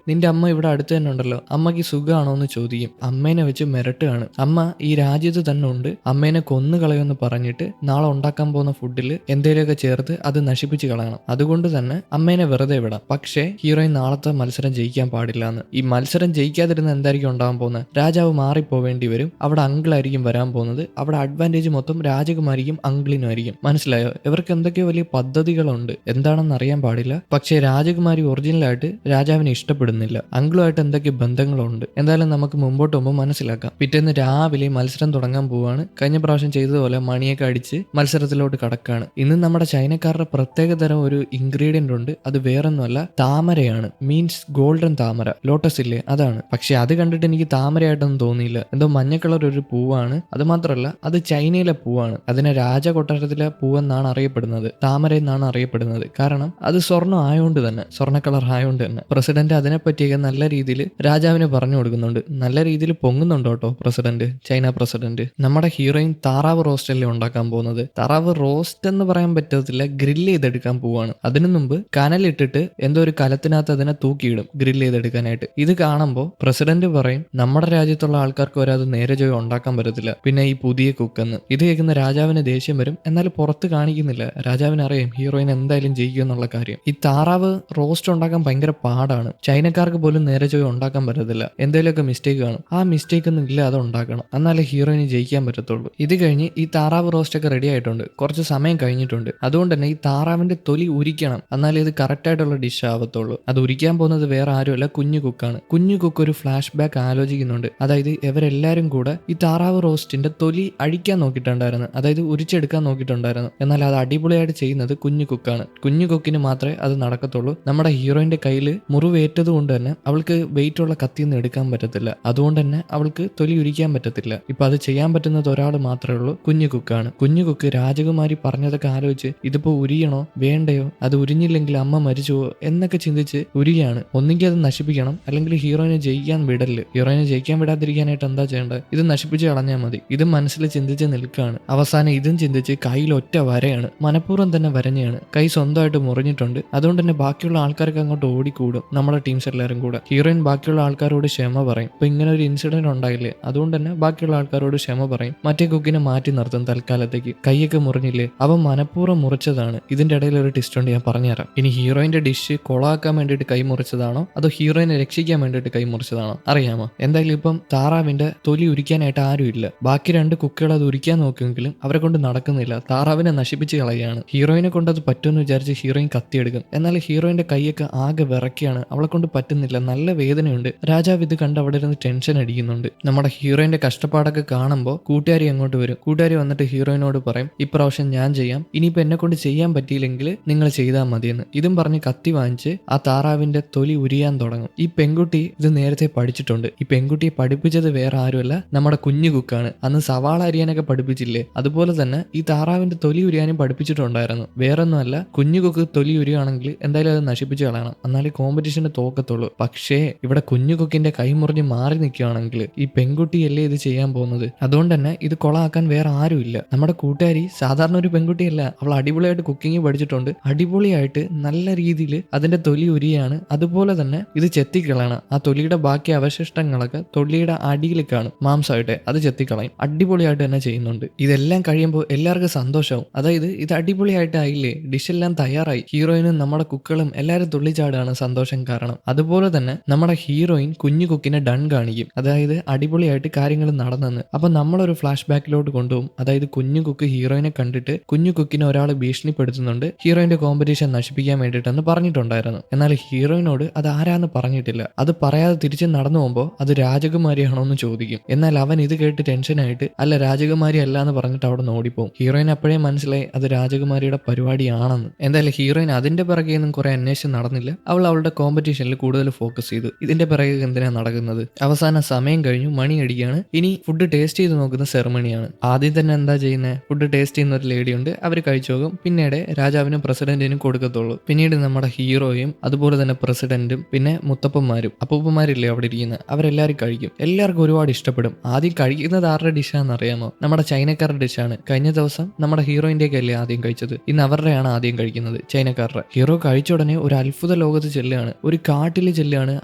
നിന്റെ അമ്മ ഇവിടെ അടുത്ത് തന്നെ ഉണ്ടല്ലോ, അമ്മയ്ക്ക് സുഖമാണോ എന്ന് ചോദിക്കും. അമ്മേനെ വെച്ച് മിരട്ടുകയാണ്. അമ്മ ഈ രാജ്യത്ത് തന്നെ ഉണ്ട്, അമ്മേനെ കൊന്നു കളയുമെന്ന് പറഞ്ഞിട്ട് നാളെ ഉണ്ടാക്കാൻ പോകുന്ന ഫുഡിൽ എന്തെങ്കിലുമൊക്കെ ചേർത്ത് അത് നശിപ്പിച്ച് കളയണം, അതുകൊണ്ട് തന്നെ അമ്മേനെ വെറുതെ വിടാം. പക്ഷേ ഹീറോയിൻ നാളത്തെ മത്സരം ജയിക്കാൻ പാടില്ല എന്ന്. ഈ മത്സരം ജയിക്കാതിരുന്ന എന്തായിരിക്കും ഉണ്ടാകാൻ പോകുന്നത്? രാജാവ് മാറിപ്പോവേണ്ടി വരും. അവിടെ അങ്കിളായിരിക്കും വരാൻ പോകുന്നത്. അവിടെ അഡ്വാൻറ്റേജ് മൊത്തം രാജകുമാരിക്കും അങ്കിളിനും ആയിരിക്കും. മനസ്സിലായോ? ഇവർക്ക് എന്തൊക്കെയോ വലിയ പദ്ധതികളുണ്ട്, എന്താണെന്ന് അറിയാൻ പാടില്ല. പക്ഷേ രാജകുമാരി ഒറിജിനലായിട്ട് രാജാവിനെ ഇഷ്ടപ്പെടുന്നില്ല. അങ്കിളുമായിട്ട് എന്തൊക്കെ ബന്ധങ്ങളുണ്ട്. എന്തായാലും നമുക്ക് മുമ്പോട്ട് പോകുമ്പോൾ മനസ്സിലാക്കാം. പിറ്റേന്ന് രാവിലെ മത്സരം തുടങ്ങാൻ പോവാണ്. കഴിഞ്ഞ പ്രാവശ്യം ചെയ്തതുപോലെ മണിയൊക്കെ അടിച്ച് മത്സരത്തിലോട്ട് കടക്കാണ്. ഇന്ന് നമ്മുടെ ചൈനക്കാരുടെ പ്രത്യേക തരം ഒരു ഇൻഗ്രീഡിയന്റ് ഉണ്ട്. അത് വേറൊന്നുമല്ല, താമരയാണ്. മീൻസ് ഗോൾഡൻ താമര, ലോട്ടസ് ഇല്ലേ, അതാണ്. പക്ഷെ അത് കണ്ടിട്ട് എനിക്ക് താമരയായിട്ടൊന്നും തോന്നിയില്ല. എന്തോ മഞ്ഞ കളർ ഒരു പൂവാണ്. അത് മാത്രമല്ല അത് ചൈനയിലെ പൂവാണ്. അതിനെ രാജകൊട്ടാരത്തിലെ പൂവെന്നാണ് അറിയപ്പെടുന്നത്, താമര എന്നാണ് അറിയപ്പെടുന്നത്. കാരണം അത് സ്വർണ്ണം ആയതുകൊണ്ട് തന്നെ, സ്വർണ്ണ കളർ ആയതുകൊണ്ട് തന്നെ. പ്രസിഡന്റ് അതിനെപ്പറ്റിയൊക്കെ നല്ല രീതിയിൽ രാജാവിന് പറഞ്ഞു കൊടുക്കുന്നുണ്ട്. നല്ല രീതിയിൽ പൊങ്ങുന്നുണ്ട് കേട്ടോ പ്രസിഡന്റ്, ചൈന പ്രസിഡന്റ്. നമ്മുടെ ഹീറോയിൻ താറാവ് റോസ്റ്റ് അല്ലേ ഉണ്ടാക്കാൻ പോകുന്നത്. താറാവ് റോസ്റ്റ് എന്ന് പറയാൻ പറ്റത്തില്ല, ഗ്രില്ല് ചെയ്തെടുക്കാൻ പോവാണ്. അതിനു മുമ്പ് കനലിട്ടിട്ട് എന്തോ ഒരു കലത്തിനകത്ത് അതിനെ തൂക്കിയിടും ഗ്രില്ല് ചെയ്തെടുക്കാനായിട്ട്. ഇത് കാണുമ്പോൾ പ്രസിഡന്റ് പറയും നമ്മുടെ രാജ്യത്തുള്ള ആൾക്കാർക്ക് വരെ അത് നേരെ ജോയി ഉണ്ടാക്കാൻ പറ്റത്തില്ല, പിന്നെ ഈ പുതിയ കുക്കെന്ന്. ഇത് കേൾക്കുന്ന രാജാവിന് ദേഷ്യം വരും. എന്നാൽ പുറത്ത് കാണിക്കുന്നില്ല. രാജാവിന് അറിയാം ഹീറോയിൻ എന്തായാലും ജയിക്കും എന്നുള്ള കാര്യം. ഈ താറാവ് റോസ്റ്റ് ഉണ്ടാക്കാൻ ഭയങ്കര പാടാണ്. ചൈനക്കാർക്ക് പോലും നേരെ ജോയി ഉണ്ടാക്കാൻ പറ്റത്തില്ല. എന്തെങ്കിലുമൊക്കെ മിസ്റ്റേക്ക് കാണും. ആ മിസ്റ്റേക്ക് ഒന്നും ഇല്ല, അത് ഉണ്ടാക്കണം, എന്നാലേ ഹീറോയിന് ജയിക്കാൻ പറ്റത്തുള്ളൂ. ഇത് കഴിഞ്ഞ് ഈ താറാവ് റോസ്റ്റ് ഒക്കെ റെഡി ആയിട്ടുണ്ട്. കുറച്ച് സമയം കഴിഞ്ഞിട്ടുണ്ട്. അതുകൊണ്ട് തന്നെ ഈ താറാവിന്റെ തൊലി ഉരിക്കണം, എന്നാലേ ഇത് കറക്റ്റ് ആയിട്ടുള്ള ഡിഷ് ആവത്തുള്ളൂ. അത് ഉരിക്കാൻ പോകുന്നത് വേറെ ആരുമല്ല, കുഞ്ഞു കുക്കാണ്. കുഞ്ഞു കുക്ക് ഒരു ഫ്ലാഷ് ബാക്ക് ആലോചിക്കുന്നുണ്ട്. അതായത് ഇവരെല്ലാരും കൂടെ ഈ താറാവ് റോസ്റ്റിന്റെ തൊലി അഴിക്കാൻ നോക്കിയിട്ടുണ്ടായിരുന്നു, അതായത് ഉരിച്ചെടുക്കാൻ നോക്കിയിട്ടുണ്ടായിരുന്നു. എന്നാൽ അത് അടിപൊളിയായിട്ട് ചെയ്യുന്നത് കുഞ്ഞു കുക്കാണ്. കുഞ്ഞു കുക്കിന് മാത്രമേ അത് നടക്കത്തുള്ളൂ. നമ്മുടെ ഹീറോയിന്റെ കയ്യിൽ മുറിവേറ്റത് കൊണ്ട് തന്നെ അവൾക്ക് വെയിറ്റ് ഉള്ള കത്തിയൊന്നും എടുക്കാൻ പറ്റത്തില്ല. അതുകൊണ്ട് തന്നെ അവൾക്ക് തൊലി ഉരിക്കാൻ പറ്റത്തില്ല. ഇപ്പൊ അത് ചെയ്യാൻ പറ്റുന്നത് ഒരാൾ മാത്രമേ ഉള്ളൂ, കുഞ്ഞു കുക്കാണ്. കുഞ്ഞു കുക്ക് രാജകുമാരി പറഞ്ഞതൊക്കെ ആലോചിച്ച് ഇതിപ്പോ ഉരിയണോ വേണ്ടയോ, അത് ഉരിഞ്ഞില്ലെങ്കിൽ അമ്മ മരിച്ചുവോ എന്നൊക്കെ ചിന്തിച്ച് ഉരിയാണ്. ഒന്നെങ്കിൽ അത് നശിപ്പിക്കണം, അല്ലെങ്കിൽ ഹീറോയിനെ ജയിക്കാൻ വിടല്. ഹീറോയിനെ ജയിക്കാൻ വിടാതിരിക്കാനായിട്ട് എന്താ ചെയ്യേണ്ടത്? ഇത് നശിപ്പിച്ച് കളഞ്ഞാൽ മതി. ഇത് മനസ്സിൽ ചിന്തിച്ച് നിൽക്കുകയാണ്. അവസാനം ഇതും ചിന്തിച്ച് കയ്യിൽ ഒറ്റ വരയാണ്, മനഃപൂർവ്വം തന്നെ വരഞ്ഞാണ്. കൈ സ്വന്തമായിട്ട് മുറിഞ്ഞിട്ടുണ്ട്. അതുകൊണ്ട് തന്നെ ബാക്കിയുള്ള ആൾക്കാർക്ക് അങ്ങോട്ട് ഓടിക്കൂടും, നമ്മുടെ ടീംസ് എല്ലാവരും കൂടെ. ഹീറോയിൻ ബാക്കിയുള്ള ആൾക്കാരോട് ക്ഷമ പറയും. ഇപ്പൊ ഇങ്ങനെ ഒരു ഇൻസിഡന്റ് ഉണ്ടായില്ലേ, അതുകൊണ്ട് തന്നെ ബാക്കിയുള്ള ആൾക്കാരോട് ക്ഷമ പറയും. മറ്റേ കുക്കിനെ മാറ്റി നിർത്തും തൽക്കാലത്തേക്ക്. കൈയൊക്കെ മുറിഞ്ഞില്ലേ, അവൻ മനഃപൂർവ്വം മുറിച്ചതാണ്. ഇതിന്റെ ഇടയിൽ ഒരു ടിസ്റ്റ് ഉണ്ട്, ഞാൻ പറഞ്ഞുതരാം. ഇനി ഹീറോയിന്റെ ഡിഷ് കൊളാക്കാൻ വേണ്ടിയിട്ട് കൈ മുറിച്ചതാണോ അതോ ഹീറോയിനെ രക്ഷിക്കാൻ വേണ്ടിയിട്ട് കൈ മുറിച്ചതാണോ അറിയാമോ? എന്തായാലും ഇപ്പം താറാവിന്റെ തൊലി ഉരിക്കാനായിട്ട് ആരും ഇല്ല. ബാക്കി 2 കുക്കുകൾ അത് ഉരിക്കാൻ നോക്കുമെങ്കിലും അവരെ കൊണ്ട് നടക്കുന്നില്ല. താറാവിനെ നശിപ്പിച്ച് കളയുകയാണ്. ഹീറോയിനെ കൊണ്ട് അത് പറ്റുമെന്ന് വിചാരിച്ച് ഹീറോയിൻ കത്തിയെടുക്കും. എന്നാൽ ഹീറോയിന്റെ കൈയൊക്കെ ആകെ വിറയ്ക്കാണ്. അവളെ കൊണ്ട് പറ്റുന്നില്ല, നല്ല വേദനയുണ്ട്. രാജാവ് ഇത് കണ്ട് അവിടെ ഇരുന്ന് ടെൻഷൻ അടിക്കുന്നുണ്ട്. നമ്മുടെ ഹീറോയിന്റെ കഷ്ടപ്പാടൊക്കെ കാണുമ്പോൾ കൂട്ടുകാരി അങ്ങോട്ട് വരും. കൂട്ടുകാരി വന്നിട്ട് ഹീറോയിനോട് പറയും ഇപ്രാവശ്യം ഞാൻ ചെയ്യാം, ഇനിയിപ്പോൾ എന്നെ കൊണ്ട് ചെയ്യാൻ പറ്റിയില്ലെങ്കിൽ നിങ്ങൾ ചെയ്താൽ മതിയെന്ന്. ഇതും പറഞ്ഞ് കത്തി വാങ്ങിച്ച് ആ താറാവിന്റെ തൊലി ഉരിയാൻ തുടങ്ങും. ഈ പെൺകുട്ടി ഇത് നേരത്തെ പഠിച്ചിട്ടുണ്ട്. ഈ പെൺകുട്ടിയെ പഠിപ്പിച്ചത് വേറെ ആരുമല്ല, നമ്മുടെ കുഞ്ഞു കുക്കാണ്. അന്ന് സവാള അരിയാനൊക്കെ പഠിപ്പിച്ചില്ലേ, അതുപോലെ തന്നെ ഈ താറാവിന്റെ തൊലി ഉരിയാനും പഠിപ്പിച്ചിട്ടുണ്ടായിരുന്നു. വേറൊന്നുമല്ല, കുഞ്ഞു കുക്ക് തൊലി ഉരിയാണെങ്കിൽ എന്തായാലും അത് നശിപ്പിച്ച് കളയണം, എന്നാലേ കോമ്പറ്റീഷന് തോക്കത്തുള്ളൂ. പക്ഷേ ഇവിടെ കുഞ്ഞു കുക്കിന്റെ കൈ മുറിഞ്ഞ് മാറി നിൽക്കുകയാണെങ്കിൽ ഈ പെൺകുട്ടിയല്ലേ ഇത് ചെയ്യാൻ പോകുന്നത്. അതുകൊണ്ട് തന്നെ ഇത് കൊളാക്കാൻ വേറെ ആരുമില്ല. നമ്മുടെ കൂട്ടുകാരി സാധാരണ ഒരു പെൺകുട്ടിയല്ല, അവൾ അടിപൊളിയായിട്ട് കുക്കിംഗ് പഠിച്ചിട്ടുണ്ട്. അടിപൊളിയായിട്ട് നല്ല രീതിയിൽ അതിന്റെ തൊലി ഉരിയാണ്. അതുപോലെ തന്നെ ഇത് ചെത്തിക്കളയണം. ആ തൊലിയുടെ ബാക്കി അവശിഷ്ടങ്ങളൊക്കെ തൊലിയുടെ അടിയിൽ കാണും, മാംസമായിട്ട് അത് ചെത്തിക്കളയും. അടിപൊളിയായിട്ട് തന്നെ ചെയ്യുന്നുണ്ട്. ഇതെല്ലാം കഴിയുമ്പോൾ എല്ലാവർക്കും സന്തോഷവും. അതായത് ഇത് അടിപൊളിയായിട്ട് ആയില്ലേ, ഡിഷ് കഴിച്ചെല്ലാം തയ്യാറായി. ഹീറോയിനും നമ്മുടെ കുക്കളും എല്ലാവരും തുള്ളിച്ചാടുകയാണ് സന്തോഷം കാരണം. അതുപോലെ തന്നെ നമ്മുടെ ഹീറോയിൻ കുഞ്ഞു കുക്കിനെ ഡൺ കാണിക്കും, അതായത് അടിപൊളിയായിട്ട് കാര്യങ്ങൾ നടന്നെന്ന്. അപ്പൊ നമ്മളൊരു ഫ്ലാഷ് ബാക്കിലോട്ട് കൊണ്ടുപോകും. അതായത് കുഞ്ഞു കുക്ക് ഹീറോയിനെ കണ്ടിട്ട് കുഞ്ഞു കുക്കിനെ ഒരാൾ ഭീഷണിപ്പെടുത്തുന്നുണ്ട് ഹീറോയിന്റെ കോമ്പറ്റീഷൻ നശിപ്പിക്കാൻ വേണ്ടിയിട്ടെന്ന് പറഞ്ഞിട്ടുണ്ടായിരുന്നു. എന്നാൽ ഹീറോയിനോട് അത് ആരാന്ന് പറഞ്ഞിട്ടില്ല. അത് പറയാതെ തിരിച്ച് നടന്നു പോകുമ്പോൾ അത് രാജകുമാരിയാണോ എന്ന് ചോദിക്കും. എന്നാൽ അവൻ ഇത് കേട്ട് ടെൻഷനായിട്ട് അല്ല രാജകുമാരി അല്ല എന്ന് പറഞ്ഞിട്ട് അവിടെ നിന്ന് ഓടിപ്പോവും. ഹീറോയിൻ അപ്പോഴേ മനസ്സിലായി അത് രാജകുമാരിയുടെ പരിപാടിയാണെന്ന്. എന്തായാലും ഹീറോയിൻ അതിന്റെ പിറകെയൊന്നും കുറെ അന്വേഷണം നടന്നില്ല. അവൾ അവളുടെ കോമ്പറ്റീഷനിൽ കൂടുതൽ ഫോക്കസ് ചെയ്തു. ഇതിന്റെ പിറകെ എന്തിനാ നടക്കുന്നത്? അവസാന സമയം കഴിഞ്ഞു, മണി അടിക്കുകയാണ്. ഇനി ഫുഡ് ടേസ്റ്റ് ചെയ്ത് നോക്കുന്ന സെറമണിയാണ്. ആദ്യം തന്നെ എന്താ ചെയ്യുന്നത്? ഫുഡ് ടേസ്റ്റ് ചെയ്യുന്ന ഒരു ലേഡി ഉണ്ട്, അവർ കഴിച്ചു നോക്കും. പിന്നീട് രാജാവിനും പ്രസിഡന്റിനും കൊടുക്കത്തുള്ളൂ. പിന്നീട് നമ്മുടെ ഹീറോയും അതുപോലെ തന്നെ പ്രസിഡന്റും പിന്നെ മുത്തപ്പന്മാരും അപ്പൂപ്പന്മാരില്ലേ അവിടെ ഇരിക്കുന്നത്, അവരെല്ലാവരും കഴിക്കും. എല്ലാവർക്കും ഒരുപാട് ഇഷ്ടപ്പെടും. ആദ്യം കഴിക്കുന്നത് ആരുടെ ഡിഷാന്ന് അറിയാമോ? നമ്മുടെ ചൈനക്കാരുടെ ഡിഷാണ്. കഴിഞ്ഞ ദിവസം നമ്മുടെ ഹീറോയിന്റെയൊക്കെ അല്ലേ ആദ്യം കഴിച്ചത്, ഇന്ന് അവരുടെയാണ് ആദ്യം കഴിക്കുന്നത്, ചൈനക്കാരുടെ. ഹീറോ കഴിച്ച ഉടനെ ഒരു അത്ഭുത ലോകത്ത് ചെല്ലുകയാണ്, ഒരു കാട്ടിൽ ചെല്ലുകയാണ്.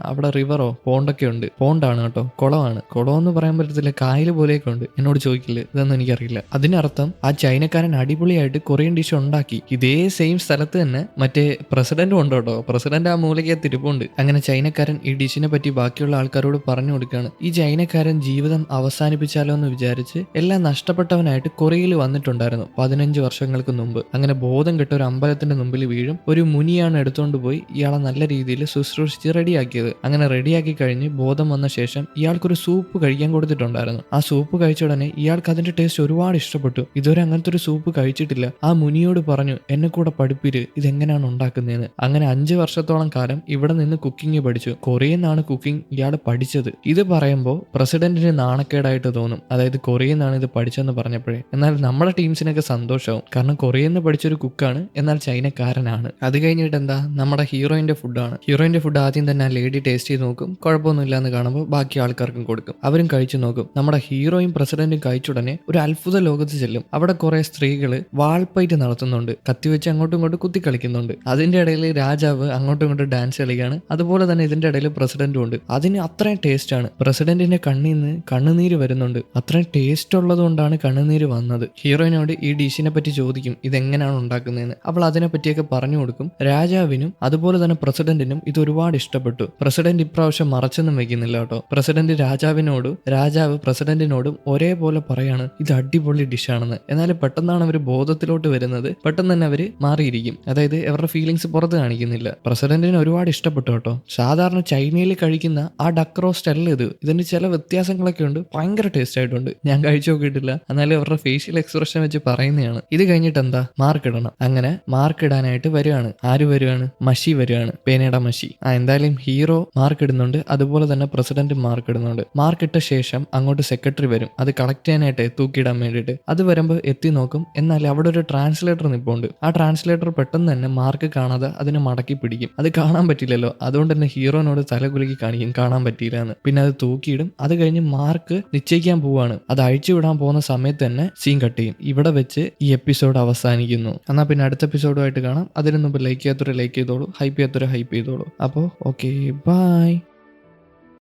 അവിടെ റിവറോ പോണ്ടൊക്കെ ഉണ്ട്. പോണ്ടാണ് കേട്ടോ, കുളമാണ്. കുളം എന്ന് പറയാൻ പറ്റത്തില്ല, കായല് പോലെയൊക്കെ ഉണ്ട്. എന്നോട് ചോദിക്കില്ല, ഇതൊന്നും എനിക്കറിയില്ല. അതിനർത്ഥം ആ ചൈനക്കാരൻ അടിപൊളിയായിട്ട് കൊറിയൻ ഡിഷ് ഉണ്ടാക്കി. ഇതേ സെയിം സ്ഥലത്ത് തന്നെ മറ്റേ പ്രസിഡന്റും ഉണ്ട് കേട്ടോ. പ്രസിഡന്റ് ആ മൂലയ്ക്ക് തിരുപ്പുണ്ട്. അങ്ങനെ ചൈനക്കാരൻ ഈ ഡിഷിനെ പറ്റി ബാക്കിയുള്ള ആൾക്കാരോട് പറഞ്ഞു കൊടുക്കുകയാണ്. ഈ ചൈനക്കാരൻ ജീവിതം അവസാനിപ്പിച്ചാലോ എന്ന് വിചാരിച്ച് എല്ലാം നഷ്ടപ്പെട്ടവനായിട്ട് കൊറിയയിൽ വന്നിട്ടുണ്ടായിരുന്നു 15 വർഷങ്ങൾക്ക് മുമ്പ്. അങ്ങനെ ബോധം കെട്ട ഒരു അമ്പലത്തിന്റെ മുമ്പിൽ വീഴും. ഒരു മുനിയാണ് എടുത്തുകൊണ്ട് പോയി ഇയാളെ നല്ല രീതിയിൽ ശുശ്രൂഷിച്ച് റെഡിയാക്കിയത്. അങ്ങനെ റെഡിയാക്കി കഴിഞ്ഞ് ബോധം വന്ന ശേഷം ഇയാൾക്കൊരു സൂപ്പ് കഴിക്കാൻ കൊടുത്തിട്ടുണ്ടായിരുന്നു. ആ സൂപ്പ് കഴിച്ച ഉടനെ ഇയാൾക്ക് അതിന്റെ ടേസ്റ്റ് ഒരുപാട് ഇഷ്ടപ്പെട്ടു. ഇതുവരെ അങ്ങനത്തെ ഒരു സൂപ്പ് കഴിച്ചിട്ടില്ല. ആ മുനിയോട് പറഞ്ഞു, എന്നെ കൂടെ പഠിപ്പിര് ഇതെങ്ങനെയാണ് ഉണ്ടാക്കുന്നതെന്ന്. അങ്ങനെ 5 വർഷത്തോളം കാലം ഇവിടെ നിന്ന് കുക്കിംഗ് പഠിച്ചു. കൊറിയന്നാണ് കുക്കിംഗ് ഇയാൾ പഠിച്ചത്. ഇത് പറയുമ്പോൾ പ്രസിഡന്റിന് നാണക്കേടായിട്ട് തോന്നും, അതായത് കൊറിയന്നാണ് ഇത് പഠിച്ചെന്ന് പറഞ്ഞപ്പോഴേ. എന്നാൽ നമ്മുടെ ടീംസിനൊക്കെ സന്തോഷവും, കാരണം കൊറിയന്ന് പഠിച്ചൊരു കുക്കാണ്, എന്നാൽ ചൈനക്കാരനാണ്. അത് കഴിഞ്ഞിട്ട് എന്താ, നമ്മുടെ ഹീറോയിന്റെ ഫുഡാണ്. ഹീറോയിന്റെ ഫുഡ് ആദ്യം തന്നെ ആ ലേഡി ടേസ്റ്റ് ചെയ്ത് നോക്കും. കുഴപ്പമൊന്നുമില്ല എന്ന് കാണുമ്പോൾ ബാക്കി ആൾക്കാർക്കും കൊടുക്കും. അവരും കഴിച്ചു നോക്കും. നമ്മുടെ ഹീറോയും പ്രസിഡന്റും കഴിച്ചുടനെ ഒരു അത്ഭുത ലോകത്ത് ചെല്ലും. അവിടെ കുറെ സ്ത്രീകള് വാൾപ്പയറ്റ് നടത്തുന്നുണ്ട്, കത്തിവെച്ച് അങ്ങോട്ടും ഇങ്ങോട്ടും കുത്തി കളിക്കുന്നുണ്ട്. അതിന്റെ ഇടയിൽ രാജാവ് അങ്ങോട്ടും ഇങ്ങോട്ടും ഡാൻസ് കളിക്കുകയാണ്. അതുപോലെ തന്നെ ഇതിന്റെ ഇടയിൽ പ്രസിഡന്റും ഉണ്ട്. അതിന് അത്രയും ടേസ്റ്റ് ആണ്. പ്രസിഡന്റിന്റെ കണ്ണിൽ നിന്ന് കണ്ണുനീര് വരുന്നുണ്ട്. അത്രയും ടേസ്റ്റ് ഉള്ളത് കൊണ്ടാണ് കണ്ണുനീര് വന്നത്. ഹീറോയിനോട് ഈ ഡിഷിനെ പറ്റി ചോദിക്കും, ഇതെങ്ങനെയാണ് ഉണ്ടാക്കുന്നതെന്ന്. അവൾ അതിനെ പറ്റിയൊക്കെ പറഞ്ഞു കൊടുക്കും. രാജാവിനും അതുപോലെ തന്നെ പ്രസിഡന്റിനും ഇത് ഒരുപാട് ഇഷ്ടപ്പെട്ടു. പ്രസിഡന്റ് ഇപ്രാവശ്യം മറച്ചൊന്നും വെക്കുന്നില്ല കേട്ടോ. പ്രസിഡന്റ് രാജാവിനോടും രാജാവ് പ്രസിഡന്റിനോടും ഒരേപോലെ പറയാണ് ഇത് അടിപൊളി ഡിഷാണെന്ന്. എന്നാൽ പെട്ടെന്നാണ് അവർ ബോധത്തിലോട്ട് വരുന്നത്. പെട്ടെന്ന് തന്നെ അവര് മാറിയിരിക്കും, അതായത് അവരുടെ ഫീലിങ്സ് പുറത്ത് കാണിക്കുന്നില്ല. പ്രസിഡന്റിന് ഒരുപാട് ഇഷ്ടപ്പെട്ടു കേട്ടോ. സാധാരണ ചൈനയിൽ കഴിക്കുന്ന ആ ഡക്ക് റോസ്റ്റ് അല്ല ഇത്. ഇതിന് ചില വ്യത്യാസങ്ങളൊക്കെ ഉണ്ട്, ഭയങ്കര ടേസ്റ്റ് ആയിട്ടുണ്ട്. ഞാൻ കഴിച്ചു നോക്കിയിട്ടില്ല, എന്നാലും അവരുടെ ഫേഷ്യൽ എക്സ്പ്രഷൻ വെച്ച് പറയുന്നതാണ്. ഇത് കഴിഞ്ഞിട്ട് എന്താ, മാർക്ക് ഇടണം. അങ്ങനെ മാർക്ക് ഇടാനായിട്ട് വരുവാണ്. ആര് വരുവാണ്? മഷി വരുവാണ്, പേനയുടെ മഷി. എന്തായാലും ഹീറോ മാർക്ക് ഇടുന്നുണ്ട്, അതുപോലെ തന്നെ പ്രസിഡന്റ് മാർക്ക് ഇടുന്നുണ്ട്. മാർക്ക് ഇട്ട ശേഷം അങ്ങോട്ട് സെക്രട്ടറി വരും, അത് കളക്ട് ചെയ്യാനായിട്ട് തൂക്കിയിടാൻ വേണ്ടിയിട്ട്. അത് വരുമ്പോൾ എത്തി നോക്കും. എന്നാൽ അവിടെ ഒരു ട്രാൻസ്ലേറ്റർ നിൽപ്പുണ്ട്. ആ ട്രാൻസ്ലേറ്റർ പെട്ടെന്ന് തന്നെ മാർക്ക് കാണാതെ അതിനെ മടക്കി പിടിക്കും. അത് കാണാൻ പറ്റില്ലല്ലോ, അതുകൊണ്ട് തന്നെ ഹീറോനോട് തലകുലുക്കി കാണിക്കും കാണാൻ പറ്റിയില്ല എന്ന്. പിന്നെ അത് തൂക്കിയിടും. അത് കഴിഞ്ഞ് മാർക്ക് നിശ്ചയിക്കാൻ പോവാണ്. അത് അഴിച്ചുവിടാൻ പോകുന്ന സമയത്ത് തന്നെ സീൻ കട്ട് ചെയ്യും. ഇവിടെ വെച്ച് ഈ എപ്പിസോഡ് അവസാനിക്കുന്നു. എന്നാൽ പിന്നെ അടുത്ത എപ്പിസോഡുമായിട്ട് കാണാം. അതിനു മുമ്പ് ലൈക്ക് ചെയ്യാത്തൊരു ലൈക്ക് ചെയ്തോളൂ, ഹൈപ്പ് ചെയ്യാത്തൊരു ഹൈപ്പ് ചെയ്തോളൂ. അപ്പോൾ ഓക്കെ, ബൈ.